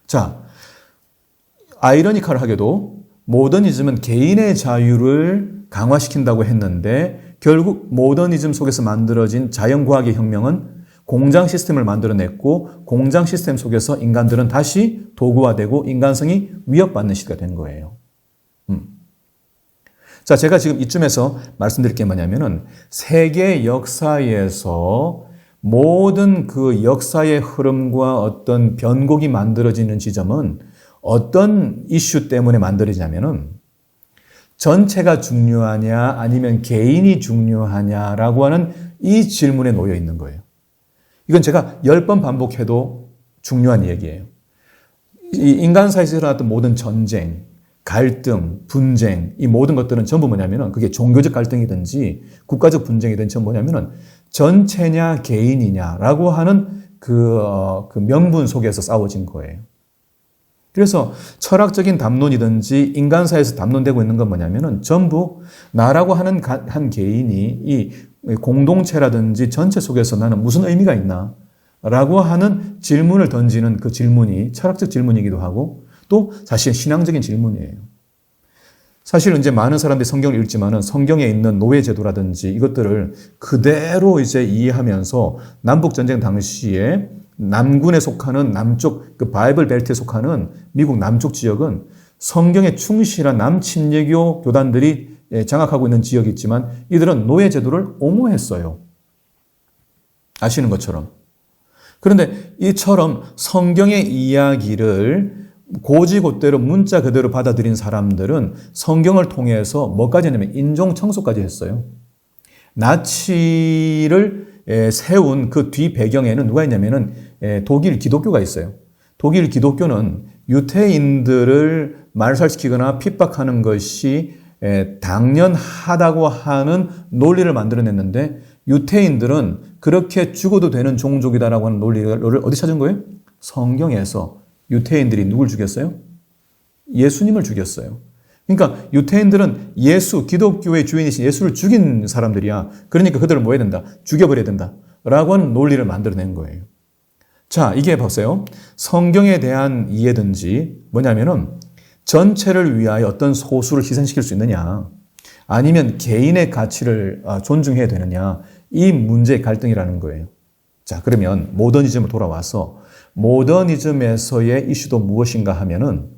자, 아이러니컬하게도 모더니즘은 개인의 자유를 강화시킨다고 했는데 결국 모더니즘 속에서 만들어진 자연과학의 혁명은 공장 시스템을 만들어냈고 공장 시스템 속에서 인간들은 다시 도구화되고 인간성이 위협받는 시대가 된 거예요. 자, 제가 지금 이쯤에서 말씀드릴 게 뭐냐면은 세계 역사에서 모든 그 역사의 흐름과 어떤 변곡이 만들어지는 지점은 어떤 이슈 때문에 만들어지냐면은 전체가 중요하냐 아니면 개인이 중요하냐라고 하는 이 질문에 놓여 있는 거예요. 이건 제가 10번 반복해도 중요한 얘기예요. 이 인간사에서 일어났던 모든 전쟁, 갈등, 분쟁, 이 모든 것들은 전부 뭐냐면은 그게 종교적 갈등이든지 국가적 분쟁이든지 전부 뭐냐면은 전체냐 개인이냐라고 하는 그 명분 속에서 싸워진 거예요. 그래서 철학적인 담론이든지 인간사에서 담론되고 있는 건 뭐냐면은 전부 나라고 하는 한 개인이 이 공동체라든지 전체 속에서 나는 무슨 의미가 있나? 라고 하는 질문을 던지는 그 질문이 철학적 질문이기도 하고 또 사실 신앙적인 질문이에요. 사실 이제 많은 사람들이 성경을 읽지만은 성경에 있는 노예 제도라든지 이것들을 그대로 이제 이해하면서 남북 전쟁 당시에 남군에 속하는 남쪽 그 바이블 벨트에 속하는 미국 남쪽 지역은 성경에 충실한 남침례교 교단들이 장악하고 있는 지역이 있지만 이들은 노예 제도를 옹호했어요. 아시는 것처럼. 그런데 이처럼 성경의 이야기를 고지고대로 문자 그대로 받아들인 사람들은 성경을 통해서 뭐까지 했냐면 인종 청소까지 했어요. 나치를 세운 그 뒤 배경에는 누가 있냐면은 독일 기독교가 있어요. 독일 기독교는 유태인들을 말살시키거나 핍박하는 것이 당연하다고 하는 논리를 만들어냈는데 유태인들은 그렇게 죽어도 되는 종족이다라고 하는 논리를 어디 찾은 거예요? 성경에서. 유태인들이 누굴 죽였어요? 예수님을 죽였어요. 그러니까 유태인들은 예수, 기독교의 주인이신 예수를 죽인 사람들이야. 그러니까 그들을 뭐 해야 된다? 죽여버려야 된다. 라고 하는 논리를 만들어낸 거예요. 자, 이게 보세요. 성경에 대한 이해든지 뭐냐면은 전체를 위하여 어떤 소수를 희생시킬 수 있느냐, 아니면 개인의 가치를 존중해야 되느냐, 이 문제의 갈등이라는 거예요. 자, 그러면 모더니즘으로 돌아와서 모더니즘에서의 이슈도 무엇인가 하면은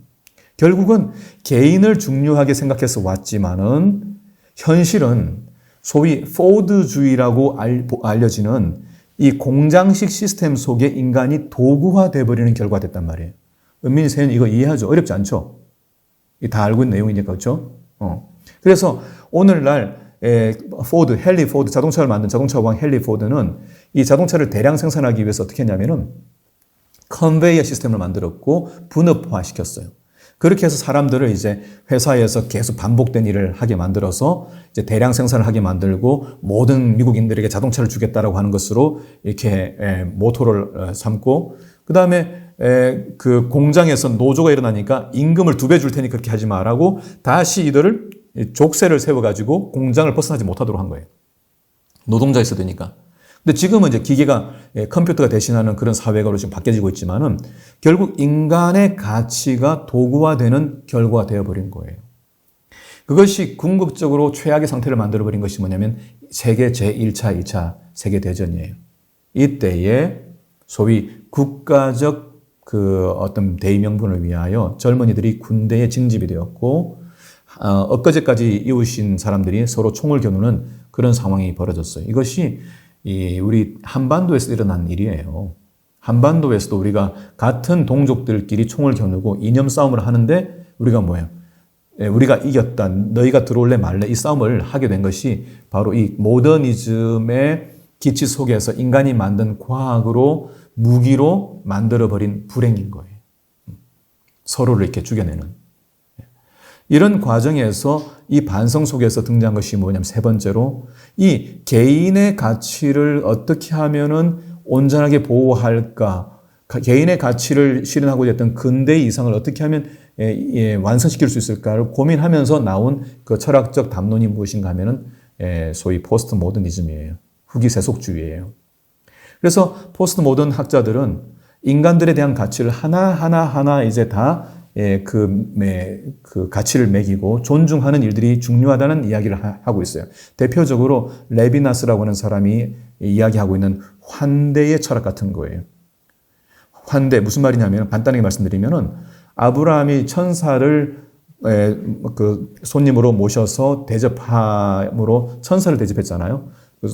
결국은 개인을 중요하게 생각해서 왔지만은 현실은 소위 포드주의라고 알려지는 이 공장식 시스템 속에 인간이 도구화돼 버리는 결과가 됐단 말이에요. 은민이 세연 이거 이해하죠? 어렵지 않죠? 다 알고 있는 내용이니까 그렇죠? 그래서 오늘날 포드, 헨리 포드, 자동차를 만든 자동차 왕 헨리 포드는 이 자동차를 대량 생산하기 위해서 어떻게 했냐면은 컨베이어 시스템을 만들었고 분업화시켰어요. 그렇게 해서 사람들을 이제 회사에서 계속 반복된 일을 하게 만들어서 이제 대량 생산을 하게 만들고 모든 미국인들에게 자동차를 주겠다라고 하는 것으로 이렇게 모토를 삼고, 그 다음에 그 공장에서 노조가 일어나니까 임금을 2배 줄 테니 그렇게 하지 마라고 다시 이들을 족쇄를 세워가지고 공장을 벗어나지 못하도록 한 거예요. 노동자 있어야 되니까. 근데 지금은 이제 기계가 컴퓨터가 대신하는 그런 사회가로 지금 바뀌어지고 있지만은 결국 인간의 가치가 도구화되는 결과가 되어버린 거예요. 그것이 궁극적으로 최악의 상태를 만들어버린 것이 뭐냐면 세계 제1차, 2차 세계대전이에요. 이때에 소위 국가적 그 어떤 대의명분을 위하여 젊은이들이 군대에 징집이 되었고, 엊그제까지 이웃인 사람들이 서로 총을 겨누는 그런 상황이 벌어졌어요. 이것이 우리 한반도에서 일어난 일이에요. 한반도에서도 우리가 같은 동족들끼리 총을 겨누고 이념 싸움을 하는데 우리가 뭐예요? 우리가 이겼다, 너희가 들어올래 말래 이 싸움을 하게 된 것이 바로 이 모더니즘의 기치 속에서 인간이 만든 과학으로 무기로 만들어버린 불행인 거예요. 서로를 이렇게 죽여내는. 이런 과정에서 이 반성 속에서 등장한 것이 뭐냐면 세 번째로 이 개인의 가치를 어떻게 하면은 온전하게 보호할까, 개인의 가치를 실현하고자 했던 근대의 이상을 어떻게 하면 완성시킬 수 있을까를 고민하면서 나온 그 철학적 담론이 무엇인가 하면은 소위 포스트 모더니즘이에요. 후기 세속주의예요. 그래서 포스트 모던 학자들은 인간들에 대한 가치를 하나하나 이제 다 그 가치를 매기고 존중하는 일들이 중요하다는 이야기를 하고 있어요. 대표적으로 레비나스라고 하는 사람이 이야기하고 있는 환대의 철학 같은 거예요. 환대, 무슨 말이냐면 간단하게 말씀드리면은 아브라함이 천사를 그 손님으로 모셔서 대접함으로 천사를 대접했잖아요.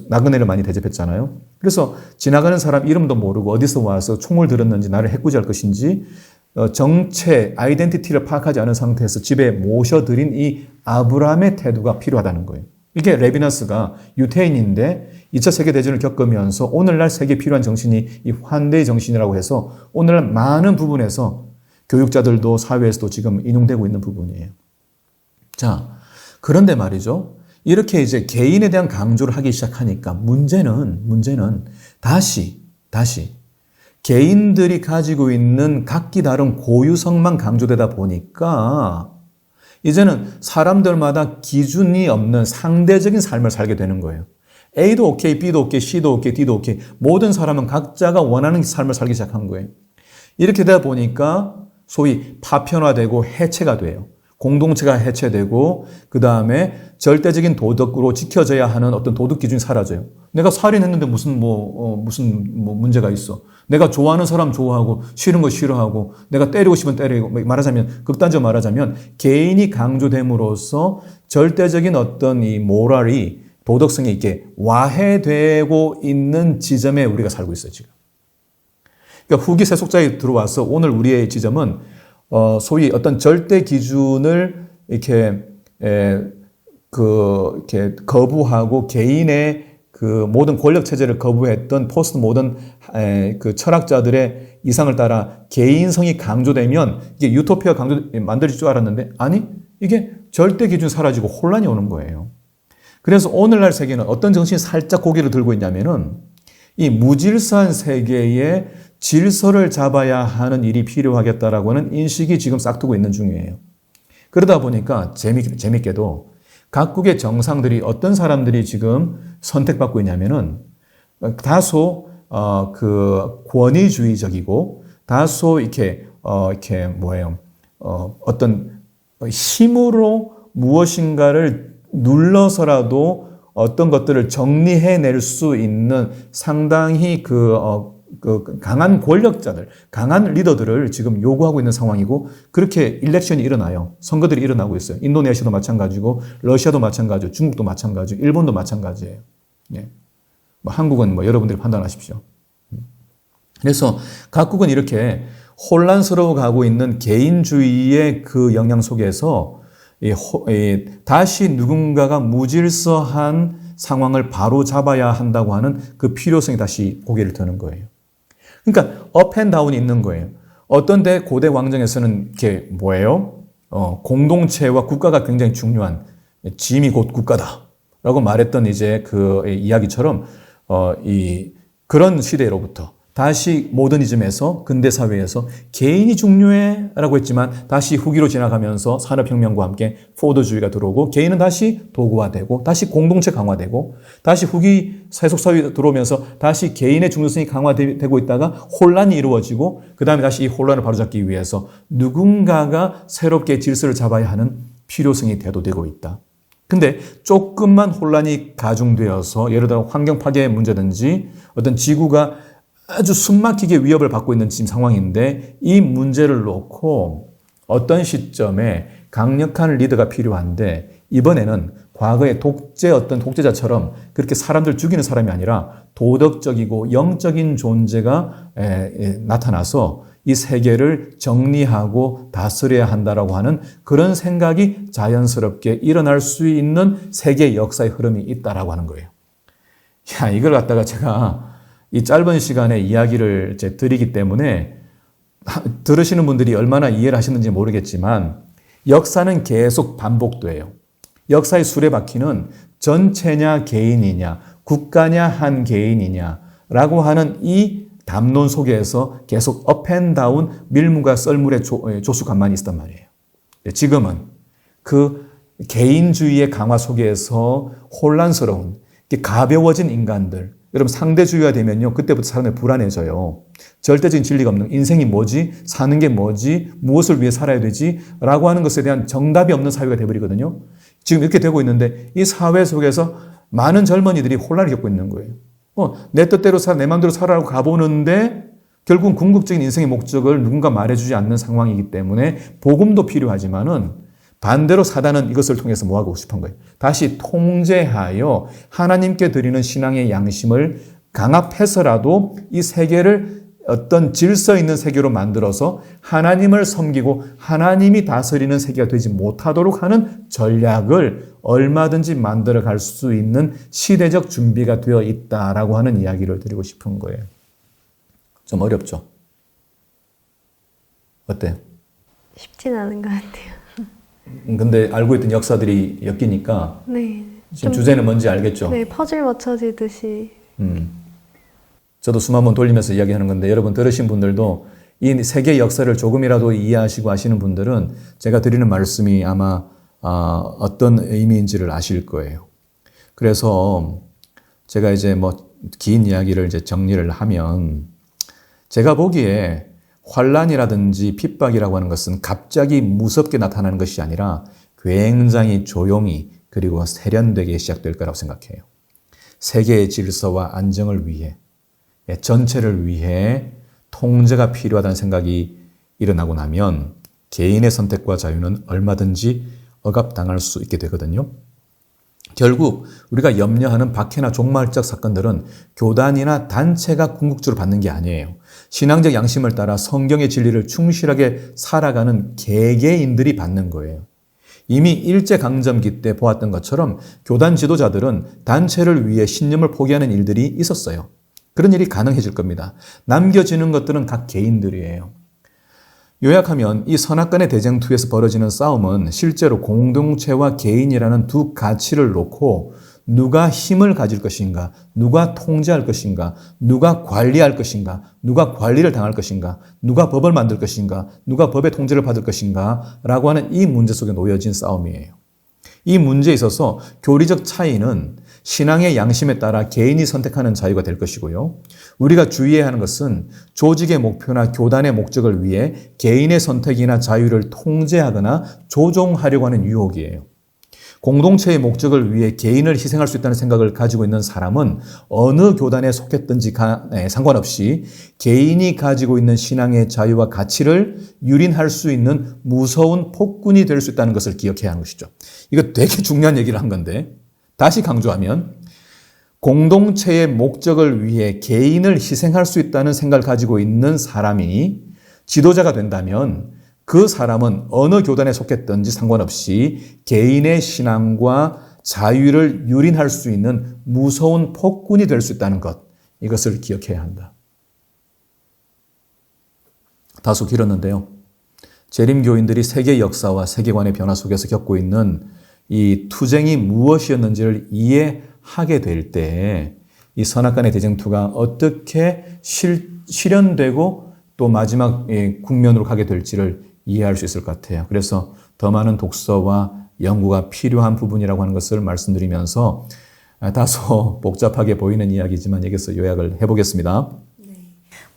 나그네를 많이 대접했잖아요. 그래서 지나가는 사람 이름도 모르고 어디서 와서 총을 들었는지 나를 해코지할 것인지 정체, 아이덴티티를 파악하지 않은 상태에서 집에 모셔드린 이 아브라함의 태도가 필요하다는 거예요. 이게 레비나스가 유태인인데 2차 세계대전을 겪으면서 오늘날 세계에 필요한 정신이 이 환대의 정신이라고 해서 오늘날 많은 부분에서 교육자들도 사회에서도 지금 인용되고 있는 부분이에요. 자, 그런데 말이죠. 이렇게 이제 개인에 대한 강조를 하기 시작하니까 문제는 다시 개인들이 가지고 있는 각기 다른 고유성만 강조되다 보니까 이제는 사람들마다 기준이 없는 상대적인 삶을 살게 되는 거예요. A도 오케이, B도 오케이, C도 오케이, D도 오케이. 모든 사람은 각자가 원하는 삶을 살기 시작한 거예요. 이렇게 되다 보니까 소위 파편화되고 해체가 돼요. 공동체가 해체되고 그 다음에 절대적인 도덕으로 지켜져야 하는 어떤 도덕 기준이 사라져요. 내가 살인했는데 무슨 문제가 있어. 내가 좋아하는 사람 좋아하고 싫은 거 싫어하고 내가 때리고 싶으면 때리고 말하자면 극단적으로 말하자면 개인이 강조됨으로써 절대적인 어떤 이 모랄이 도덕성이 이렇게 와해되고 있는 지점에 우리가 살고 있어요, 지금. 그러니까 후기 세속자에 들어와서 오늘 우리의 지점은 소위 어떤 절대 기준을 이렇게 거부하고 개인의 그 모든 권력 체제를 거부했던 포스트 모던 그 철학자들의 이상을 따라 개인성이 강조되면 이게 유토피아 만들어질 줄 알았는데 아니 이게 절대 기준 사라지고 혼란이 오는 거예요. 그래서 오늘날 세계는 어떤 정신이 살짝 고개를 들고 있냐면은 이 무질서한 세계에 질서를 잡아야 하는 일이 필요하겠다라고 하는 인식이 지금 싹트고 있는 중이에요. 그러다 보니까 재밌게도 각국의 정상들이 어떤 사람들이 지금 선택받고 있냐면은 다소 그 권위주의적이고 다소 이렇게 어떤 힘으로 무엇인가를 눌러서라도 어떤 것들을 정리해낼 수 있는 상당히 강한 권력자들, 강한 리더들을 지금 요구하고 있는 상황이고 그렇게 일렉션이 일어나요. 선거들이 일어나고 있어요. 인도네시아도 마찬가지고 러시아도 마찬가지고 중국도 마찬가지고 일본도 마찬가지예요. 예. 한국은 여러분들이 판단하십시오. 그래서 각국은 이렇게 혼란스러워 가고 있는 개인주의의 그 영향 속에서 다시 누군가가 무질서한 상황을 바로 잡아야 한다고 하는 그 필요성이 다시 고개를 드는 거예요. 그러니까 업 앤 다운이 있는 거예요. 어떤 때 고대 왕정에서는 이게 뭐예요? 공동체와 국가가 굉장히 중요한 짐이 곧 국가다라고 말했던 이제 그 이야기처럼 그런 시대로부터 다시 모더니즘에서 근대 사회에서 개인이 중요해라고 했지만 다시 후기로 지나가면서 산업혁명과 함께 포도주의가 들어오고 개인은 다시 도구화되고 다시 공동체 강화되고 다시 후기 세속사회 들어오면서 다시 개인의 중요성이 강화되고 있다가 혼란이 이루어지고 그 다음에 다시 이 혼란을 바로잡기 위해서 누군가가 새롭게 질서를 잡아야 하는 필요성이 대두되고 있다. 근데 조금만 혼란이 가중되어서 예를 들어 환경 파괴의 문제든지 어떤 지구가 아주 숨막히게 위협을 받고 있는 지금 상황인데 이 문제를 놓고 어떤 시점에 강력한 리더가 필요한데 이번에는 과거의 어떤 독재자처럼 그렇게 사람들 죽이는 사람이 아니라 도덕적이고 영적인 존재가 나타나서 이 세계를 정리하고 다스려야 한다라고 하는 그런 생각이 자연스럽게 일어날 수 있는 세계 역사의 흐름이 있다라고 하는 거예요. 이걸 갖다가 제가 이 짧은 시간에 이야기를 이제 드리기 때문에 들으시는 분들이 얼마나 이해를 하시는지 모르겠지만 역사는 계속 반복돼요. 역사의 수레바퀴는 전체냐 개인이냐 국가냐 한 개인이냐라고 하는 이 담론 속에서 계속 업앤다운 밀물과 썰물의 조수간만이 있었단 말이에요. 지금은 그 개인주의의 강화 속에서 혼란스러운 가벼워진 인간들 여러분 상대주의가 되면요. 그때부터 사람이 불안해져요. 절대적인 진리가 없는 인생이 뭐지? 사는 게 뭐지? 무엇을 위해 살아야 되지? 라고 하는 것에 대한 정답이 없는 사회가 되어버리거든요. 지금 이렇게 되고 있는데 이 사회 속에서 많은 젊은이들이 혼란을 겪고 있는 거예요. 내 뜻대로 살아, 내 마음대로 살아라고 가보는데 결국은 궁극적인 인생의 목적을 누군가 말해주지 않는 상황이기 때문에 복음도 필요하지만은 반대로 사단은 이것을 통해서 뭐 하고 싶은 거예요? 다시 통제하여 하나님께 드리는 신앙의 양심을 강압해서라도 이 세계를 어떤 질서 있는 세계로 만들어서 하나님을 섬기고 하나님이 다스리는 세계가 되지 못하도록 하는 전략을 얼마든지 만들어 갈 수 있는 시대적 준비가 되어 있다라고 하는 이야기를 드리고 싶은 거예요. 좀 어렵죠? 어때요?
쉽진 않은 것 같아요.
근데 알고 있던 역사들이 엮이니까
네.
지금 주제는 뭔지 알겠죠?
네, 퍼즐 맞춰지듯이.
저도 숨 한번 돌리면서 이야기하는 건데 여러분 들으신 분들도 이 세계 역사를 조금이라도 이해하시고 아시는 분들은 제가 드리는 말씀이 아마 어떤 의미인지를 아실 거예요. 그래서 제가 이제 긴 이야기를 이제 정리를 하면 제가 보기에 환란이라든지 핍박이라고 하는 것은 갑자기 무섭게 나타나는 것이 아니라 굉장히 조용히 그리고 세련되게 시작될 거라고 생각해요. 세계의 질서와 안정을 위해, 전체를 위해 통제가 필요하다는 생각이 일어나고 나면 개인의 선택과 자유는 얼마든지 억압당할 수 있게 되거든요. 결국 우리가 염려하는 박해나 종말적 사건들은 교단이나 단체가 궁극적으로 받는 게 아니에요. 신앙적 양심을 따라 성경의 진리를 충실하게 살아가는 개개인들이 받는 거예요. 이미 일제강점기 때 보았던 것처럼 교단 지도자들은 단체를 위해 신념을 포기하는 일들이 있었어요. 그런 일이 가능해질 겁니다. 남겨지는 것들은 각 개인들이에요. 요약하면 이 선악간의 대쟁투에서 벌어지는 싸움은 실제로 공동체와 개인이라는 두 가치를 놓고 누가 힘을 가질 것인가, 누가 통제할 것인가, 누가 관리할 것인가, 누가 관리를 당할 것인가, 누가 법을 만들 것인가, 누가 법의 통제를 받을 것인가 라고 하는 이 문제 속에 놓여진 싸움이에요. 이 문제에 있어서 교리적 차이는 신앙의 양심에 따라 개인이 선택하는 자유가 될 것이고요. 우리가 주의해야 하는 것은 조직의 목표나 교단의 목적을 위해 개인의 선택이나 자유를 통제하거나 조종하려고 하는 유혹이에요. 공동체의 목적을 위해 개인을 희생할 수 있다는 생각을 가지고 있는 사람은 어느 교단에 속했든지 상관없이 개인이 가지고 있는 신앙의 자유와 가치를 유린할 수 있는 무서운 폭군이 될 수 있다는 것을 기억해야 하는 것이죠. 이거 되게 중요한 얘기를 한 건데 다시 강조하면 공동체의 목적을 위해 개인을 희생할 수 있다는 생각을 가지고 있는 사람이 지도자가 된다면 그 사람은 어느 교단에 속했든지 상관없이 개인의 신앙과 자유를 유린할 수 있는 무서운 폭군이 될 수 있다는 것, 이것을 기억해야 한다. 다소 길었는데요. 재림교인들이 세계 역사와 세계관의 변화 속에서 겪고 있는 이 투쟁이 무엇이었는지를 이해하게 될 때 이 선악간의 대쟁투가 어떻게 실현되고 또 마지막 국면으로 가게 될지를 이해할 수 있을 것 같아요. 그래서 더 많은 독서와 연구가 필요한 부분이라고 하는 것을 말씀드리면서 다소 복잡하게 보이는 이야기지만 여기서 요약을 해보겠습니다.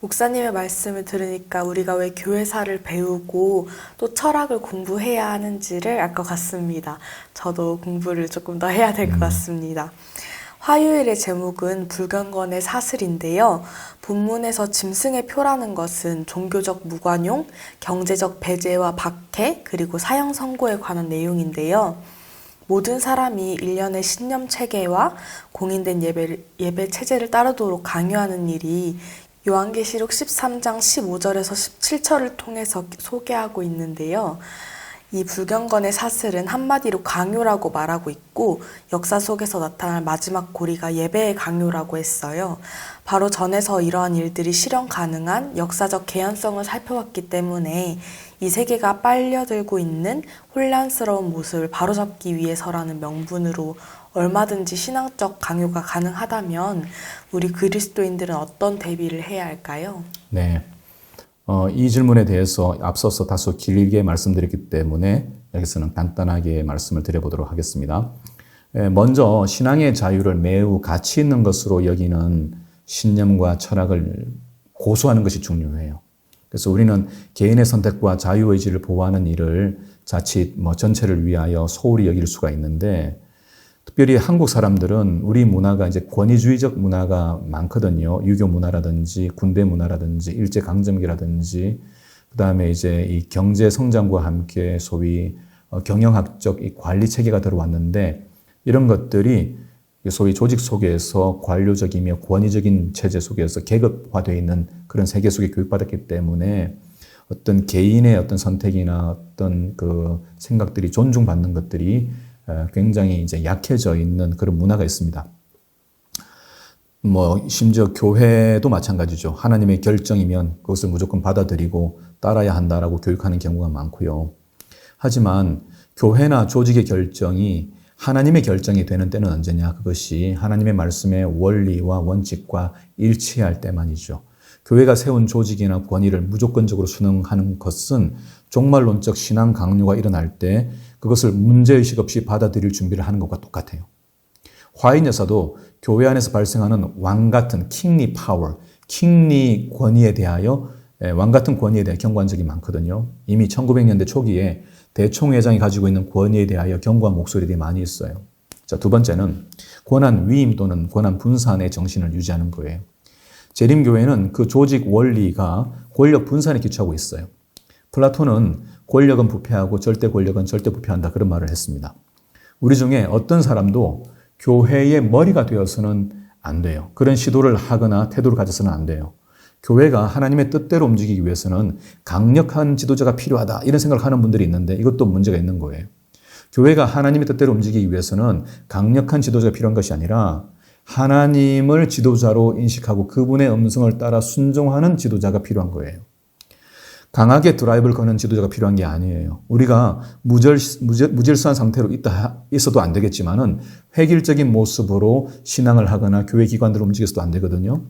목사님의 말씀을 들으니까 우리가 왜 교회사를 배우고 또 철학을 공부해야 하는지를 알 것 같습니다. 저도 공부를 조금 더 해야 될 것 같습니다. 화요일의 제목은 불경건의 사슬인데요. 본문에서 짐승의 표라는 것은 종교적 무관용, 경제적 배제와 박해, 그리고 사형 선고에 관한 내용인데요. 모든 사람이 일련의 신념 체계와 공인된 예배 체제를 따르도록 강요하는 일이 요한계시록 13장 15절에서 17절을 통해서 소개하고 있는데요. 이 불경건의 사슬은 한마디로 강요라고 말하고 있고 역사 속에서 나타날 마지막 고리가 예배의 강요라고 했어요. 바로 전에서 이러한 일들이 실현 가능한 역사적 개연성을 살펴봤기 때문에 이 세계가 빨려들고 있는 혼란스러운 모습을 바로잡기 위해서라는 명분으로 얼마든지 신앙적 강요가 가능하다면 우리 그리스도인들은 어떤 대비를 해야 할까요?
네. 이 질문에 대해서 앞서서 다소 길게 말씀드렸기 때문에 여기서는 간단하게 말씀을 드려보도록 하겠습니다. 먼저 신앙의 자유를 매우 가치 있는 것으로 여기는 신념과 철학을 고수하는 것이 중요해요. 그래서 우리는 개인의 선택과 자유의지를 보호하는 일을 자칫 전체를 위하여 소홀히 여길 수가 있는데 특별히 한국 사람들은 우리 문화가 이제 권위주의적 문화가 많거든요. 유교 문화라든지 군대 문화라든지 일제강점기라든지 그다음에 이제 이 경제 성장과 함께 소위 경영학적 이 관리 체계가 들어왔는데 이런 것들이 소위 조직 속에서 관료적이며 권위적인 체제 속에서 계급화되어 있는 그런 세계 속에 교육받았기 때문에 어떤 개인의 어떤 선택이나 어떤 그 생각들이 존중받는 것들이 굉장히 이제 약해져 있는 그런 문화가 있습니다. 심지어 교회도 마찬가지죠. 하나님의 결정이면 그것을 무조건 받아들이고 따라야 한다라고 교육하는 경우가 많고요. 하지만 교회나 조직의 결정이 하나님의 결정이 되는 때는 언제냐? 그것이 하나님의 말씀의 원리와 원칙과 일치할 때만이죠. 교회가 세운 조직이나 권위를 무조건적으로 순응하는 것은 종말론적 신앙 강요가 일어날 때 그것을 문제의식 없이 받아들일 준비를 하는 것과 똑같아요. 화인 여사도 교회 안에서 발생하는 왕 같은 킹리 파워, 킹리 권위에 대하여 왕 같은 권위에 대해 경고한 적이 많거든요. 이미 1900년대 초기에 대총회장이 가지고 있는 권위에 대하여 경고한 목소리들이 많이 있어요. 자, 두 번째는 권한 위임 또는 권한 분산의 정신을 유지하는 거예요. 재림교회는 그 조직 원리가 권력 분산에 기초하고 있어요. 플라톤은 권력은 부패하고 절대 권력은 절대 부패한다 그런 말을 했습니다. 우리 중에 어떤 사람도 교회의 머리가 되어서는 안 돼요. 그런 시도를 하거나 태도를 가져서는 안 돼요. 교회가 하나님의 뜻대로 움직이기 위해서는 강력한 지도자가 필요하다 이런 생각을 하는 분들이 있는데 이것도 문제가 있는 거예요. 교회가 하나님의 뜻대로 움직이기 위해서는 강력한 지도자가 필요한 것이 아니라 하나님을 지도자로 인식하고 그분의 음성을 따라 순종하는 지도자가 필요한 거예요. 강하게 드라이브를 거는 지도자가 필요한 게 아니에요. 우리가 무질서한 상태로 있어도 안 되겠지만은 획일적인 모습으로 신앙을 하거나 교회 기관들을 움직여서도 안 되거든요.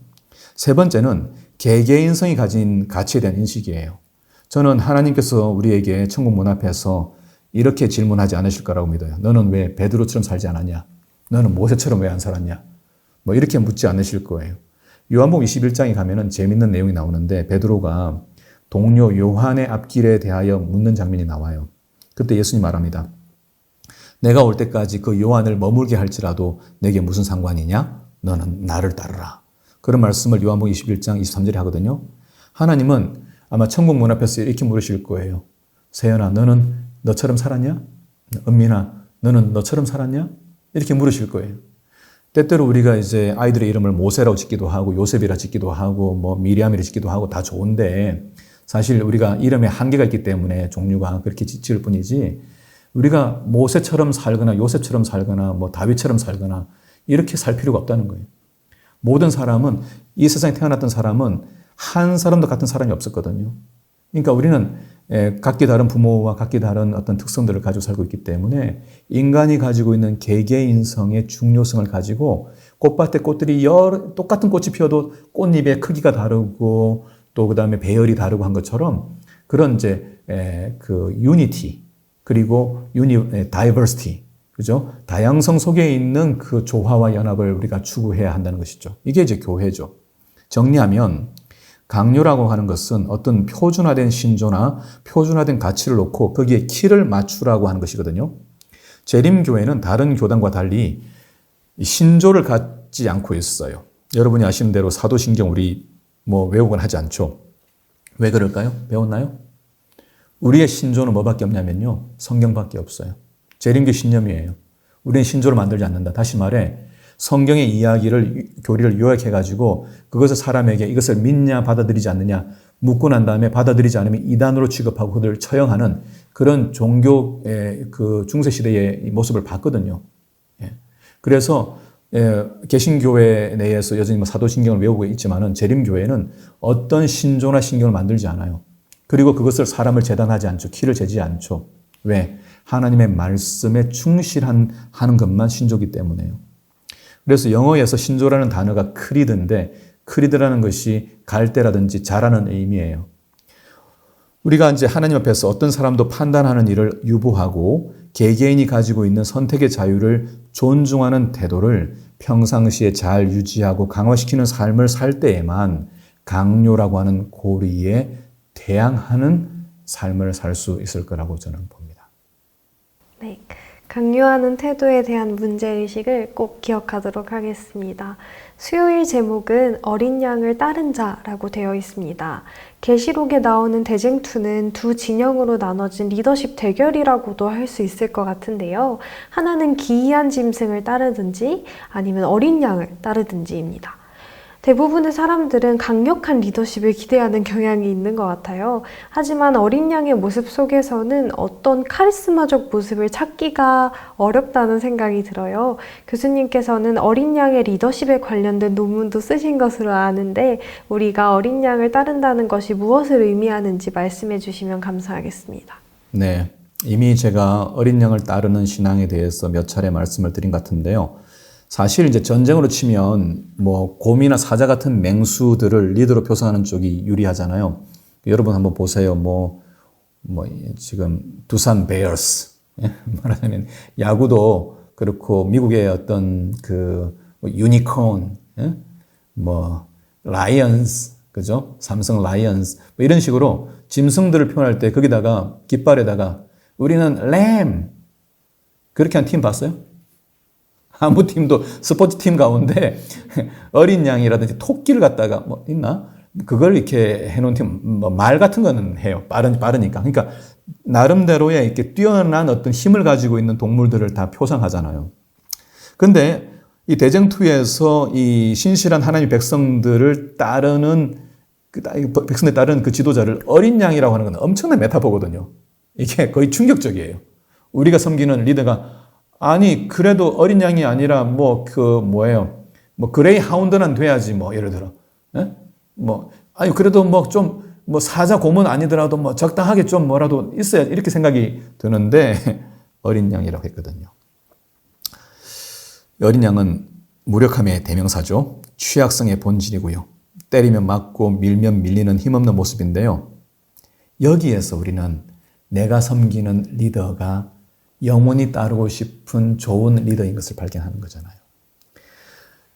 세 번째는 개개인성이 가진 가치에 대한 인식이에요. 저는 하나님께서 우리에게 천국 문 앞에서 이렇게 질문하지 않으실 거라고 믿어요. 너는 왜 베드로처럼 살지 않았냐? 너는 모세처럼 왜 안 살았냐? 뭐 이렇게 묻지 않으실 거예요. 요한복음 21장에 가면은 재밌는 내용이 나오는데 베드로가 동료 요한의 앞길에 대하여 묻는 장면이 나와요. 그때 예수님 말합니다. 내가 올 때까지 그 요한을 머물게 할지라도 내게 무슨 상관이냐? 너는 나를 따르라. 그런 말씀을 요한복음 21장 23절에 하거든요. 하나님은 아마 천국 문 앞에서 이렇게 물으실 거예요. 세연아, 너는 너처럼 살았냐? 은민아, 너는 너처럼 살았냐? 이렇게 물으실 거예요. 때때로 우리가 이제 아이들의 이름을 모세라고 짓기도 하고 요셉이라 짓기도 하고 뭐 미리암이라 짓기도 하고 다 좋은데 사실 우리가 이름에 한계가 있기 때문에 종류가 그렇게 지을 뿐이지 우리가 모세처럼 살거나 요셉처럼 살거나 뭐 다윗처럼 살거나 이렇게 살 필요가 없다는 거예요. 모든 사람은 이 세상에 태어났던 사람은 한 사람도 같은 사람이 없었거든요. 그러니까 우리는 각기 다른 부모와 각기 다른 어떤 특성들을 가지고 살고 있기 때문에 인간이 가지고 있는 개개인성의 중요성을 가지고 꽃밭에 꽃들이 똑같은 꽃이 피어도 꽃잎의 크기가 다르고 또 그다음에 배열이 다르고 한 것처럼 그런 이제 그 유니티 그리고 다이버시티 그죠? 다양성 속에 있는 그 조화와 연합을 우리가 추구해야 한다는 것이죠. 이게 이제 교회죠. 정리하면 강요라고 하는 것은 어떤 표준화된 신조나 표준화된 가치를 놓고 거기에 키를 맞추라고 하는 것이거든요. 재림교회는 다른 교단과 달리 신조를 갖지 않고 있어요. 여러분이 아시는 대로 사도신경 우리 뭐 외우곤 하지 않죠. 왜 그럴까요? 배웠나요? 우리의 신조는 뭐밖에 없냐면요. 성경밖에 없어요. 재림교 신념이에요. 우리는 신조를 만들지 않는다. 다시 말해 성경의 이야기를 교리를 요약해가지고 그것을 사람에게 이것을 믿냐 받아들이지 않느냐 묻고 난 다음에 받아들이지 않으면 이단으로 취급하고 그들을 처형하는 그런 종교의 그 중세시대의 모습을 봤거든요. 그래서 개신교회 내에서 여전히 뭐 사도신경을 외우고 있지만은 재림교회는 어떤 신조나 신경을 만들지 않아요. 그리고 그것을 사람을 재단하지 않죠. 키를 재지 않죠. 왜? 하나님의 말씀에 충실하는 것만 신조기 때문에요. 그래서 영어에서 신조라는 단어가 크리드인데 크리드라는 것이 갈대라든지 자라는 의미예요. 우리가 이제 하나님 앞에서 어떤 사람도 판단하는 일을 유보하고 개개인이 가지고 있는 선택의 자유를 존중하는 태도를 평상시에 잘 유지하고 강화시키는 삶을 살 때에만 강요라고 하는 고리에 대항하는 삶을 살 수 있을 거라고 저는 봅니다.
네, 강요하는 태도에 대한 문제의식을 꼭 기억하도록 하겠습니다. 수요일 제목은 어린 양을 따른 자라고 되어 있습니다. 계시록에 나오는 대쟁투는 두 진영으로 나눠진 리더십 대결이라고도 할 수 있을 것 같은데요. 하나는 기이한 짐승을 따르든지 아니면 어린 양을 따르든지입니다. 대부분의 사람들은 강력한 리더십을 기대하는 경향이 있는 것 같아요. 하지만 어린 양의 모습 속에서는 어떤 카리스마적 모습을 찾기가 어렵다는 생각이 들어요. 교수님께서는 어린 양의 리더십에 관련된 논문도 쓰신 것으로 아는데 우리가 어린 양을 따른다는 것이 무엇을 의미하는지 말씀해 주시면 감사하겠습니다.
네, 이미 제가 어린 양을 따르는 신앙에 대해서 몇 차례 말씀을 드린 것 같은데요. 사실 이제 전쟁으로 치면 뭐 곰이나 사자 같은 맹수들을 리더로 표상하는 쪽이 유리하잖아요. 여러분 한번 보세요. 뭐 지금 두산 베어스 말하자면 야구도 그렇고 미국의 어떤 그 유니콘, 뭐 라이언스, 그죠? 삼성 라이언스 뭐 이런 식으로 짐승들을 표현할 때 거기다가 깃발에다가 우리는 램 그렇게 한 팀 봤어요? 아무 팀도 스포츠팀 가운데 어린 양이라든지 토끼를 갖다가 뭐 있나? 그걸 이렇게 해놓은 팀, 뭐 말 같은 거는 해요. 빠르니까. 그러니까 나름대로의 이렇게 뛰어난 어떤 힘을 가지고 있는 동물들을 다 표상하잖아요. 근데 이 대쟁투에서 이 신실한 하나님의 백성들을 따르는 백성들 따르는 그 지도자를 어린 양이라고 하는 건 엄청난 메타포거든요. 이게 거의 충격적이에요. 우리가 섬기는 리더가 아니 그래도 어린 양이 아니라 뭐 그레이 하운드는 돼야지 뭐 예를 들어 아니 그래도 뭐 사자 고문 아니더라도 뭐 적당하게 좀 뭐라도 있어야 이렇게 생각이 드는데 어린 양이라고 했거든요. 어린 양은 무력함의 대명사죠. 취약성의 본질이고요. 때리면 맞고 밀면 밀리는 힘없는 모습인데요. 여기에서 우리는 내가 섬기는 리더가 영원히 따르고 싶은 좋은 리더인 것을 발견하는 거잖아요.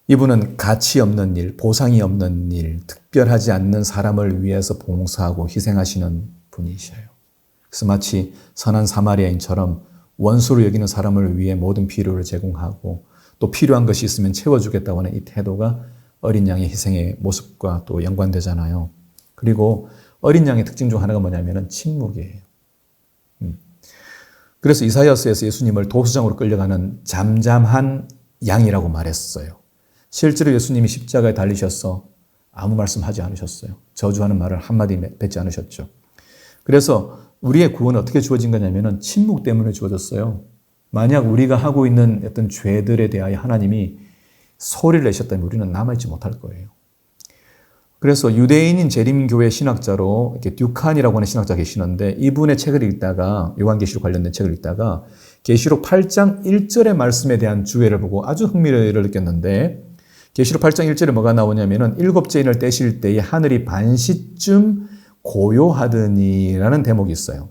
이분은 가치 없는 일, 보상이 없는 일, 특별하지 않는 사람을 위해서 봉사하고 희생하시는 분이셔요. 그래서 마치 선한 사마리아인처럼 원수로 여기는 사람을 위해 모든 필요를 제공하고 또 필요한 것이 있으면 채워주겠다고 하는 이 태도가 어린 양의 희생의 모습과 또 연관되잖아요. 그리고 어린 양의 특징 중 하나가 뭐냐면 침묵이에요. 그래서 이사야서에서 예수님을 도수장으로 끌려가는 잠잠한 양이라고 말했어요. 실제로 예수님이 십자가에 달리셔서 아무 말씀하지 않으셨어요. 저주하는 말을 한마디 뱉지 않으셨죠. 그래서 우리의 구원은 어떻게 주어진 거냐면 침묵 때문에 주어졌어요. 만약 우리가 하고 있는 어떤 죄들에 대하여 하나님이 소리를 내셨다면 우리는 남아있지 못할 거예요. 그래서 유대인인 재림교회 신학자로 이렇게 듀칸이라고 하는 신학자 계시는데 이분의 책을 읽다가 요한계시록 관련된 책을 읽다가 계시록 8장 1절의 말씀에 대한 주의를 보고 아주 흥미를 느꼈는데 계시록 8장 1절에 뭐가 나오냐면은 일곱째 인을 떼실 때에 하늘이 반시쯤 고요하더니라는 대목이 있어요.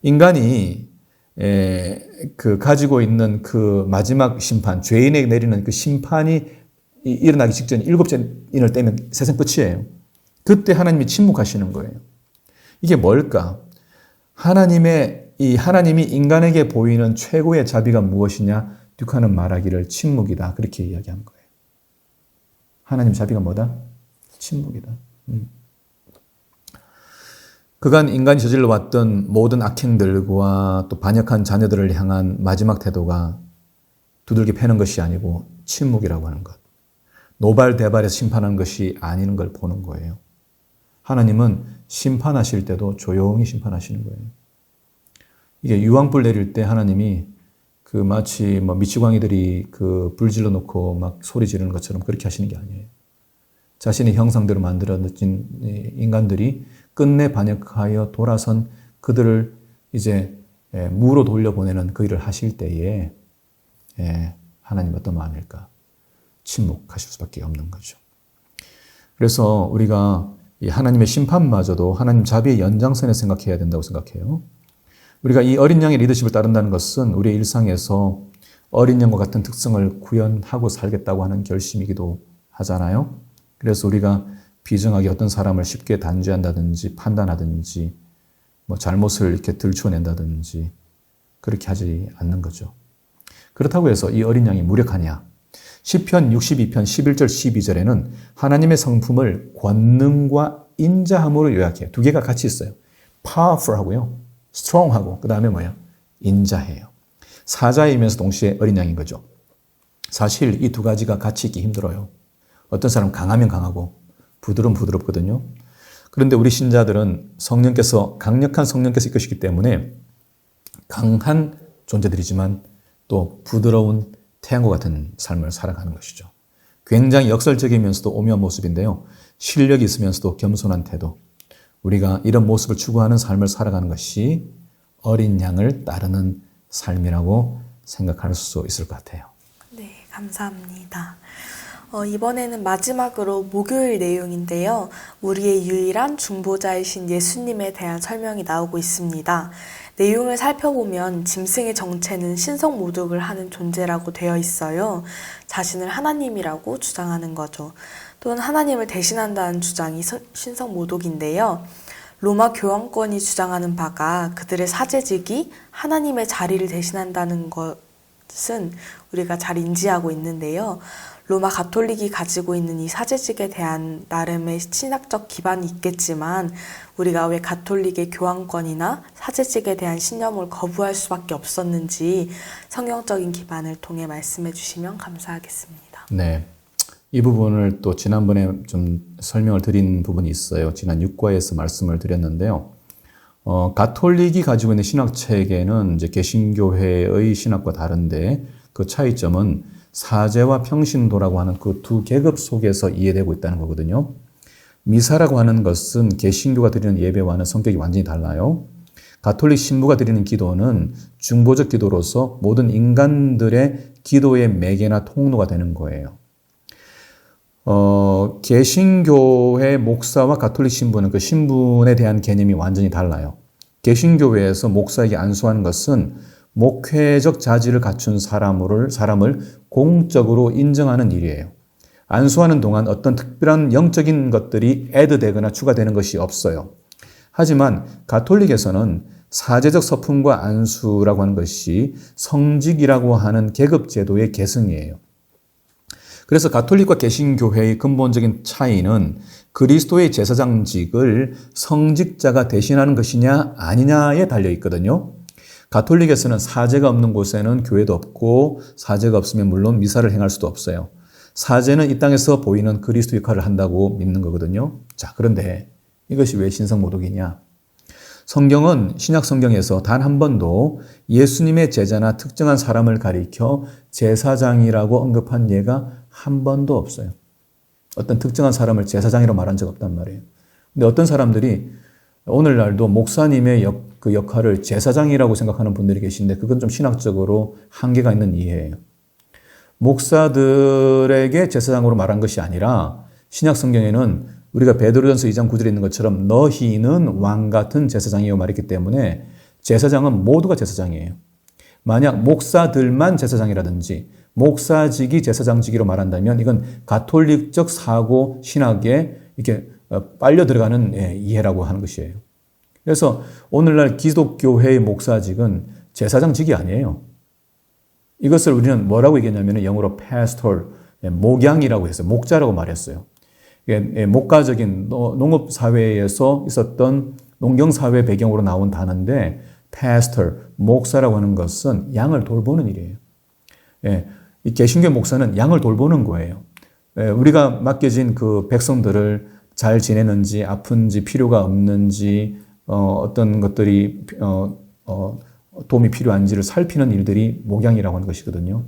인간이 가지고 있는 그 마지막 심판, 죄인에게 내리는 그 심판이 일어나기 직전에 일곱째 인을 떼면 세상 끝이에요. 그때 하나님이 침묵하시는 거예요. 이게 뭘까? 하나님이 인간에게 보이는 최고의 자비가 무엇이냐? 듀카는 말하기를 침묵이다. 그렇게 이야기한 거예요. 하나님 자비가 뭐다? 침묵이다. 그간 인간이 저질러 왔던 모든 악행들과 또 반역한 자녀들을 향한 마지막 태도가 두들겨 패는 것이 아니고 침묵이라고 하는 것. 노발대발해서 심판하는 것이 아닌 걸 보는 거예요. 하나님은 심판하실 때도 조용히 심판하시는 거예요. 이게 유황불 내릴 때 하나님이 그 마치 뭐 미치광이들이 그 불 질러 놓고 막 소리 지르는 것처럼 그렇게 하시는 게 아니에요. 자신의 형상대로 만들어진 인간들이 끝내 반역하여 돌아선 그들을 이제 무로 돌려보내는 그 일을 하실 때에 하나님 어떤 마음일까? 침묵하실 수밖에 없는 거죠. 그래서 우리가 이 하나님의 심판마저도 하나님 자비의 연장선에 생각해야 된다고 생각해요. 우리가 이 어린 양의 리더십을 따른다는 것은 우리의 일상에서 어린 양과 같은 특성을 구현하고 살겠다고 하는 결심이기도 하잖아요. 그래서 우리가 비정하게 어떤 사람을 쉽게 단죄한다든지 판단하든지 뭐 잘못을 이렇게 들추어낸다든지 그렇게 하지 않는 거죠. 그렇다고 해서 이 어린 양이 무력하냐? 시편 62편 11절 12절에는 하나님의 성품을 권능과 인자함으로 요약해요. 두 개가 같이 있어요. powerful 하고요. strong 하고 그 다음에 뭐예요? 인자해요. 사자이면서 동시에 어린 양인 거죠. 사실 이 두 가지가 같이 있기 힘들어요. 어떤 사람은 강하면 강하고 부드러우면 부드럽거든요. 그런데 우리 신자들은 강력한 성령께서 이끄시기 때문에 강한 존재들이지만 또 부드러운 태양과 같은 삶을 살아가는 것이죠. 굉장히 역설적이면서도 오묘한 모습인데요. 실력이 있으면서도 겸손한 태도. 우리가 이런 모습을 추구하는 삶을 살아가는 것이 어린 양을 따르는 삶이라고 생각할 수 있을 것 같아요.
네, 감사합니다. 이번에는 마지막으로 목요일 내용인데요. 우리의 유일한 중보자이신 예수님에 대한 설명이 나오고 있습니다. 내용을 살펴보면 짐승의 정체는 신성 모독을 하는 존재라고 되어 있어요. 자신을 하나님이라고 주장하는 거죠. 또는 하나님을 대신한다는 주장이 신성 모독인데요. 로마 교황권이 주장하는 바가 그들의 사제직이 하나님의 자리를 대신한다는 것은 우리가 잘 인지하고 있는데요. 로마 가톨릭이 가지고 있는 이 사제직에 대한 나름의 신학적 기반이 있겠지만 우리가 왜 가톨릭의 교황권이나 사제직에 대한 신념을 거부할 수밖에 없었는지 성경적인 기반을 통해 말씀해 주시면 감사하겠습니다.
네. 이 부분을 또 지난번에 좀 설명을 드린 부분이 있어요. 지난 6과에서 말씀을 드렸는데요. 가톨릭이 가지고 있는 신학 체계는 이제 개신교회의 신학과 다른데 그 차이점은 사제와 평신도라고 하는 그 두 계급 속에서 이해되고 있다는 거거든요. 미사라고 하는 것은 개신교가 드리는 예배와는 성격이 완전히 달라요. 가톨릭 신부가 드리는 기도는 중보적 기도로서 모든 인간들의 기도의 매개나 통로가 되는 거예요. 개신교회 목사와 가톨릭 신부는 그 신분에 대한 개념이 완전히 달라요. 개신교회에서 목사에게 안수하는 것은 목회적 자질을 갖춘 사람을 공적으로 인정하는 일이에요. 안수하는 동안 어떤 특별한 영적인 것들이 애드되거나 추가되는 것이 없어요. 하지만 가톨릭에서는 사제적 서품과 안수라고 하는 것이 성직이라고 하는 계급 제도의 계승이에요. 그래서 가톨릭과 개신교회의 근본적인 차이는 그리스도의 제사장직을 성직자가 대신하는 것이냐 아니냐에 달려 있거든요. 가톨릭에서는 사제가 없는 곳에는 교회도 없고 사제가 없으면 물론 미사를 행할 수도 없어요. 사제는 이 땅에서 보이는 그리스도 역할을 한다고 믿는 거거든요. 자, 그런데 이것이 왜 신성모독이냐? 성경은 신약 성경에서 단 한 번도 예수님의 제자나 특정한 사람을 가리켜 제사장이라고 언급한 예가 한 번도 없어요. 어떤 특정한 사람을 제사장이라고 말한 적 없단 말이에요. 근데 어떤 사람들이 오늘날도 목사님의 그 역할을 제사장이라고 생각하는 분들이 계신데 그건 좀 신학적으로 한계가 있는 이해예요. 목사들에게 제사장으로 말한 것이 아니라 신약 성경에는 우리가 베드로전서 2장 9절에 있는 것처럼 너희는 왕 같은 제사장이요 말했기 때문에 제사장은 모두가 제사장이에요. 만약 목사들만 제사장이라든지 목사직이 제사장직으로 말한다면 이건 가톨릭적 사고 신학에 이렇게 빨려 들어가는 이해라고 하는 것이에요. 그래서 오늘날 기독교회의 목사직은 제사장직이 아니에요. 이것을 우리는 뭐라고 얘기했냐면 영어로 pastoral, 목양이라고 했어요. 목자라고 말했어요. 목가적인 농업사회에서 있었던 농경사회 배경으로 나온 단어인데 pastor, 목사라고 하는 것은 양을 돌보는 일이에요. 이 개신교 목사는 양을 돌보는 거예요. 우리가 맡겨진 그 백성들을 잘 지내는지 아픈지 필요가 없는지 어떤 것들이 도움이 필요한지를 살피는 일들이 목양이라고 하는 것이거든요.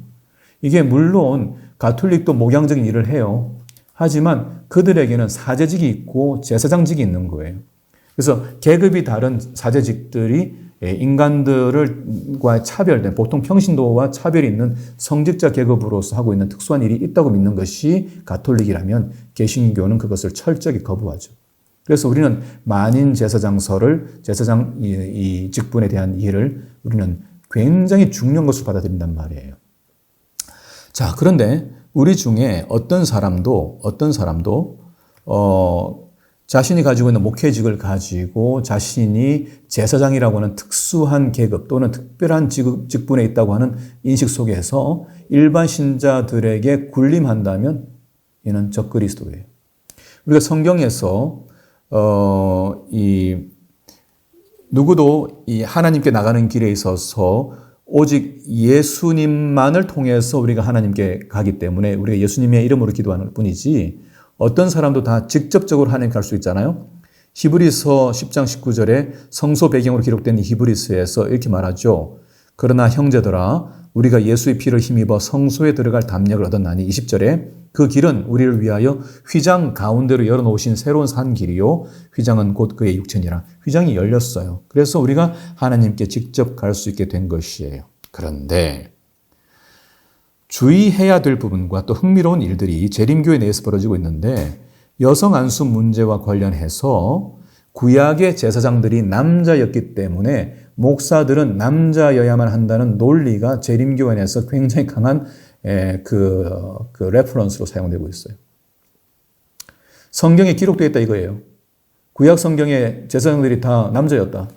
이게 물론 가톨릭도 목양적인 일을 해요. 하지만 그들에게는 사제직이 있고 제사장직이 있는 거예요. 그래서 계급이 다른 사제직들이 인간들과 차별된 보통 평신도와 차별이 있는 성직자 계급으로서 하고 있는 특수한 일이 있다고 믿는 것이 가톨릭이라면 개신교는 그것을 철저히 거부하죠. 그래서 우리는 만인 제사장서를 제사장 이 직분에 대한 이해를 우리는 굉장히 중요한 것으로 받아들인단 말이에요. 자, 그런데 우리 중에 어떤 사람도 자신이 가지고 있는 목회직을 가지고 자신이 제사장이라고 하는 특수한 계급 또는 특별한 직분에 있다고 하는 인식 속에서 일반 신자들에게 군림한다면 이는 적그리스도예요. 우리가 성경에서 누구도 이 하나님께 나가는 길에 있어서 오직 예수님만을 통해서 우리가 하나님께 가기 때문에 우리가 예수님의 이름으로 기도하는 뿐이지 어떤 사람도 다 직접적으로 하나님께 갈 수 있잖아요. 히브리서 10장 19절에 성소 배경으로 기록된 히브리서에서 이렇게 말하죠. 그러나 형제들아 우리가 예수의 피를 힘입어 성소에 들어갈 담력을 얻었나니 20절에 그 길은 우리를 위하여 휘장 가운데로 열어놓으신 새로운 산 길이요 휘장은 곧 그의 육체니라. 휘장이 열렸어요. 그래서 우리가 하나님께 직접 갈 수 있게 된 것이에요. 그런데 주의해야 될 부분과 또 흥미로운 일들이 재림교회 내에서 벌어지고 있는데 여성 안수 문제와 관련해서 구약의 제사장들이 남자였기 때문에 목사들은 남자여야만 한다는 논리가 재림교회 내에서 굉장히 강한 그 레퍼런스로 사용되고 있어요. 성경에 기록되어 있다 이거예요. 구약 성경의 제사장들이 다 남자였다.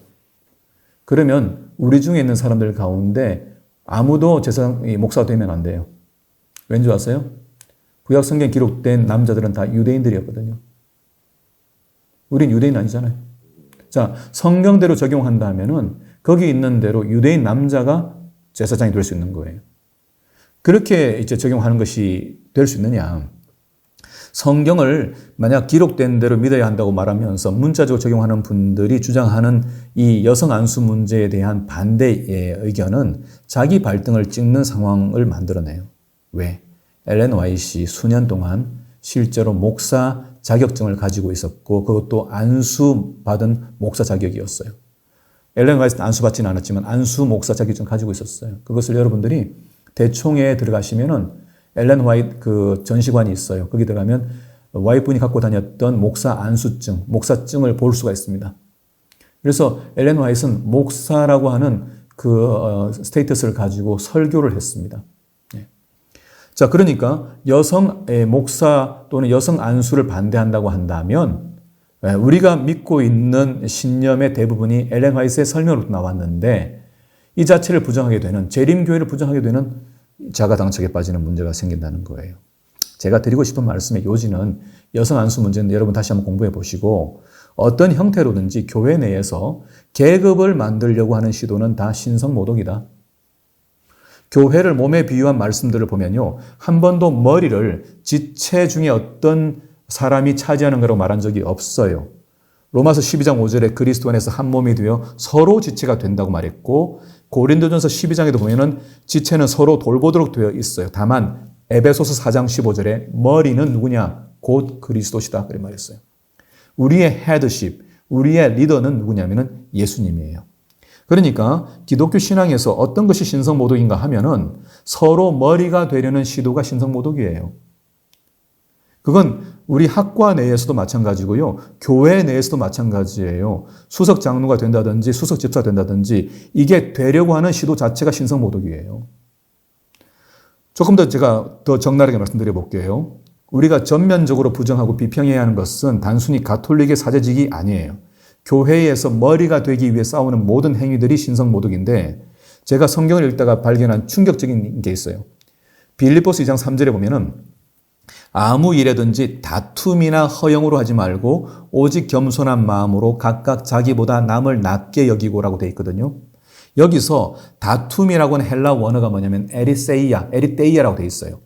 그러면 우리 중에 있는 사람들 가운데 아무도 제사장이 목사가 되면 안 돼요. 왠지 아세요? 구약 성경에 기록된 남자들은 다 유대인들이었거든요. 우린 유대인 아니잖아요. 자, 성경대로 적용한다면은 거기 있는 대로 유대인 남자가 제사장이 될 수 있는 거예요. 그렇게 이제 적용하는 것이 될 수 있느냐? 성경을 만약 기록된 대로 믿어야 한다고 말하면서 문자적으로 적용하는 분들이 주장하는 이 여성 안수 문제에 대한 반대의 의견은 자기 발등을 찍는 상황을 만들어내요. 왜? 엘렌 화이트 수년 동안 실제로 목사 자격증을 가지고 있었고 그것도 안수 받은 목사 자격이었어요. 엘렌 화이트는 안수 받지는 않았지만 안수 목사 자격증을 가지고 있었어요. 그것을 여러분들이 대총회에 들어가시면은 엘렌 화이트 그 전시관이 있어요. 거기 들어가면 와이프분이 갖고 다녔던 목사 안수증, 목사증을 볼 수가 있습니다. 그래서 엘렌 화이트는 목사라고 하는 그 스테이터스를 가지고 설교를 했습니다. 자, 그러니까 여성 목사 또는 여성 안수를 반대한다고 한다면 우리가 믿고 있는 신념의 대부분이 엘렌 화이트의 설명으로 나왔는데 이 자체를 부정하게 되는, 재림교회를 부정하게 되는 자가당착에 빠지는 문제가 생긴다는 거예요. 제가 드리고 싶은 말씀의 요지는 여성 안수 문제는 여러분 다시 한번 공부해 보시고 어떤 형태로든지 교회 내에서 계급을 만들려고 하는 시도는 다 신성모독이다. 교회를 몸에 비유한 말씀들을 보면요. 한 번도 머리를 지체 중에 어떤 사람이 차지하는 거라고 말한 적이 없어요. 로마서 12장 5절에 그리스도 안에서 한 몸이 되어 서로 지체가 된다고 말했고 고린도전서 12장에도 보면은 지체는 서로 돌보도록 되어 있어요. 다만 에베소서 4장 15절에 머리는 누구냐? 곧 그리스도시다. 그렇게 말했어요. 우리의 헤드십, 우리의 리더는 누구냐면은 예수님이에요. 그러니까 기독교 신앙에서 어떤 것이 신성모독인가 하면은 서로 머리가 되려는 시도가 신성모독이에요. 그건 우리 학과 내에서도 마찬가지고요. 교회 내에서도 마찬가지예요. 수석 장로가 된다든지 수석 집사가 된다든지 이게 되려고 하는 시도 자체가 신성모독이에요. 조금 더 제가 더 적나라하게 말씀드려 볼게요. 우리가 전면적으로 부정하고 비평해야 하는 것은 단순히 가톨릭의 사제직이 아니에요. 교회에서 머리가 되기 위해 싸우는 모든 행위들이 신성모독인데 제가 성경을 읽다가 발견한 충격적인 게 있어요. 빌립보서 2장 3절에 보면은 아무 일에든지 다툼이나 허영으로 하지 말고 오직 겸손한 마음으로 각각 자기보다 남을 낮게 여기고라고 되어 있거든요. 여기서 다툼이라고 하는 헬라 원어가 뭐냐면 에리테이아라고 되어 있어요.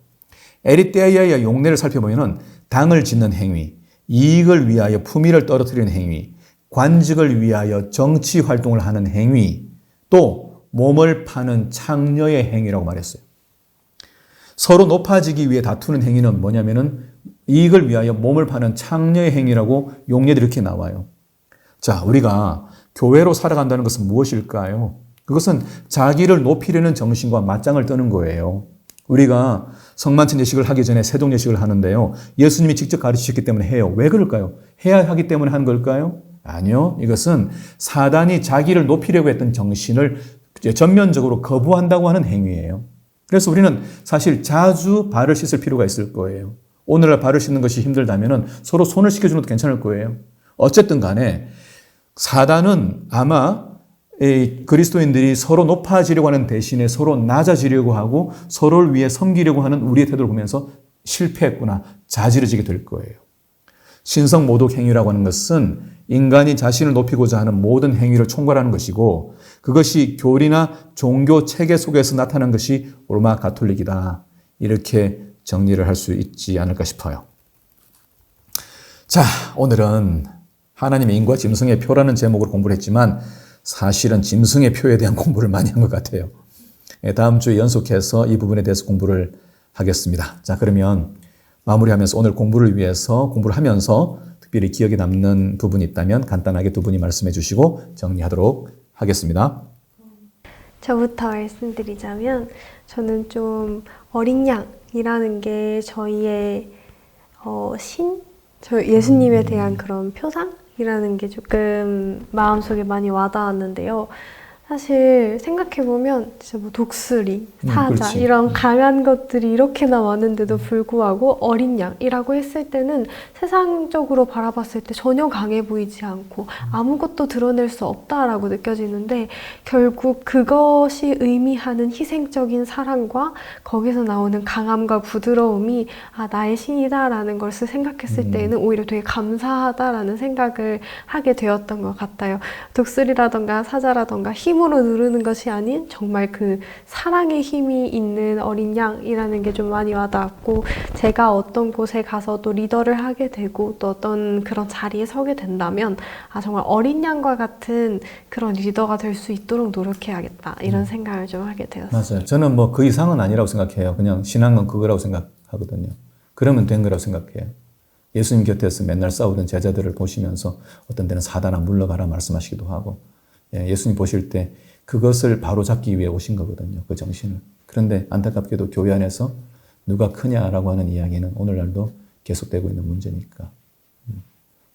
에리테이아의 용례를 살펴보면은 당을 짓는 행위, 이익을 위하여 품위를 떨어뜨리는 행위, 관직을 위하여 정치 활동을 하는 행위, 또 몸을 파는 창녀의 행위라고 말했어요. 서로 높아지기 위해 다투는 행위는 뭐냐면은 이익을 위하여 몸을 파는 창녀의 행위라고 용례들이 이렇게 나와요. 자, 우리가 교회로 살아간다는 것은 무엇일까요? 그것은 자기를 높이려는 정신과 맞짱을 뜨는 거예요. 우리가 성만찬 예식을 하기 전에 세종 예식을 하는데요. 예수님이 직접 가르치셨기 때문에 해요. 왜 그럴까요? 해야 하기 때문에 한 걸까요? 아니요. 이것은 사단이 자기를 높이려고 했던 정신을 전면적으로 거부한다고 하는 행위예요. 그래서 우리는 사실 자주 발을 씻을 필요가 있을 거예요. 오늘날 발을 씻는 것이 힘들다면 서로 손을 씻겨주는 것도 괜찮을 거예요. 어쨌든 간에 사단은 아마 그리스도인들이 서로 높아지려고 하는 대신에 서로 낮아지려고 하고 서로를 위해 섬기려고 하는 우리의 태도를 보면서 실패했구나, 자지러지게 될 거예요. 신성모독 행위라고 하는 것은 인간이 자신을 높이고자 하는 모든 행위를 총괄하는 것이고 그것이 교리나 종교 체계 속에서 나타난 것이 로마 가톨릭이다. 이렇게 정리를 할 수 있지 않을까 싶어요. 자, 오늘은 하나님의 인과 짐승의 표라는 제목으로 공부를 했지만 사실은 짐승의 표에 대한 공부를 많이 한 것 같아요. 다음 주에 연속해서 이 부분에 대해서 공부를 하겠습니다. 자, 그러면 마무리하면서 오늘 공부를 하면서 특별히 기억에 남는 부분이 있다면 간단하게 두 분이 말씀해 주시고 정리하도록 하겠습니다.
저부터 말씀드리자면 저는 좀 어린 양이라는 게 저희의 저 예수님에 대한 그런 표상이라는 게 조금 마음속에 많이 와닿았는데요. 사실 생각해보면 진짜 뭐 독수리, 사자
그렇지.
이런 강한 것들이 이렇게나 많은데도 불구하고 어린 양이라고 했을 때는 세상적으로 바라봤을 때 전혀 강해 보이지 않고 아무것도 드러낼 수 없다라고 느껴지는데 결국 그것이 의미하는 희생적인 사랑과 거기서 나오는 강함과 부드러움이 아, 나의 신이다라는 것을 생각했을 때에는 오히려 되게 감사하다라는 생각을 하게 되었던 것 같아요. 독수리라던가 사자라던가 힘으로 누르는 것이 아닌 정말 그 사랑의 힘이 있는 어린 양이라는 게 좀 많이 와닿았고 제가 어떤 곳에 가서도 리더를 하게 되고 또 어떤 그런 자리에 서게 된다면 아 정말 어린 양과 같은 그런 리더가 될 수 있도록 노력해야겠다 이런 생각을 좀 하게 되었어요.
맞아요. 저는 뭐 그 이상은 아니라고 생각해요. 그냥 신앙은 그거라고 생각하거든요. 그러면 된 거라고 생각해요. 예수님 곁에서 맨날 싸우던 제자들을 보시면서 어떤 때는 사단아 물러가라 말씀하시기도 하고 예수님 보실 때 그것을 바로잡기 위해 오신 거거든요. 그 정신을. 그런데 안타깝게도 교회 안에서 누가 크냐라고 하는 이야기는 오늘날도 계속되고 있는 문제니까.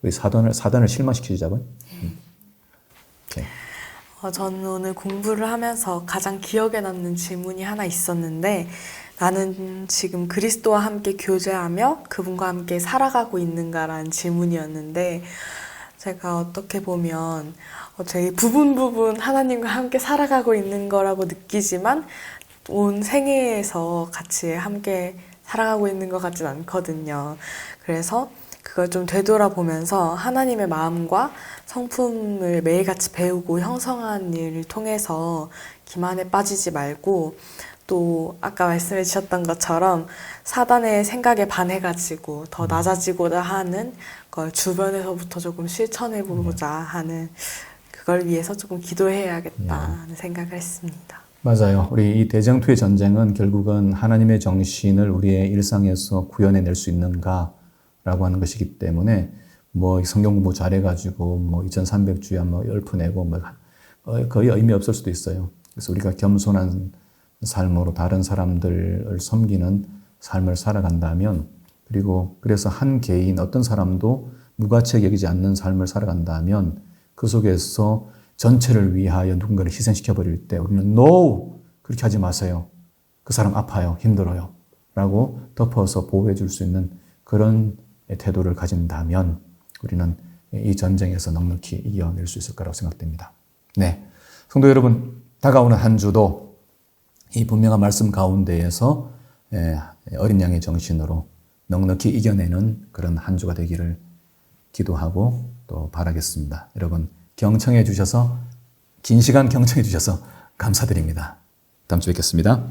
우리 사단을 실망시키자고요. 오케이.
저는 오늘 공부를 하면서 가장 기억에 남는 질문이 하나 있었는데 나는 지금 그리스도와 함께 교제하며 그분과 함께 살아가고 있는가라는 질문이었는데 제가 어떻게 보면 저희 부분 하나님과 함께 살아가고 있는 거라고 느끼지만 온 생애에서 같이 함께 살아가고 있는 것 같진 않거든요. 그래서 그걸 좀 되돌아보면서 하나님의 마음과 성품을 매일같이 배우고 형성하는 일을 통해서 기만에 빠지지 말고 또 아까 말씀해 주셨던 것처럼 사단의 생각에 반해가지고 더 낮아지고자 하는 걸 주변에서부터 조금 실천해보고자 하는 그걸 위해서 조금 기도해야겠다는 생각을 했습니다.
맞아요. 우리 이 대쟁투의 전쟁은 결국은 하나님의 정신을 우리의 일상에서 구현해낼 수 있는가라고 하는 것이기 때문에 뭐 성경 공부 잘해가지고 뭐 2300주야 뭐 열푸내고 뭐 거의 의미 없을 수도 있어요. 그래서 우리가 겸손한 삶으로 다른 사람들을 섬기는 삶을 살아간다면 그리고 그래서 한 개인 어떤 사람도 무가치하게 여기지 않는 삶을 살아간다면 그 속에서 전체를 위하여 누군가를 희생시켜버릴 때 우리는 No! 그렇게 하지 마세요. 그 사람 아파요. 힘들어요. 라고 덮어서 보호해 줄 수 있는 그런 태도를 가진다면 우리는 이 전쟁에서 넉넉히 이겨낼 수 있을 거라고 생각됩니다. 네, 성도 여러분, 다가오는 한 주도 이 분명한 말씀 가운데에서 어린 양의 정신으로 넉넉히 이겨내는 그런 한 주가 되기를 기도하고 또 바라겠습니다. 여러분 경청해 주셔서 긴 시간 경청해 주셔서 감사드립니다. 다음 주에 뵙겠습니다.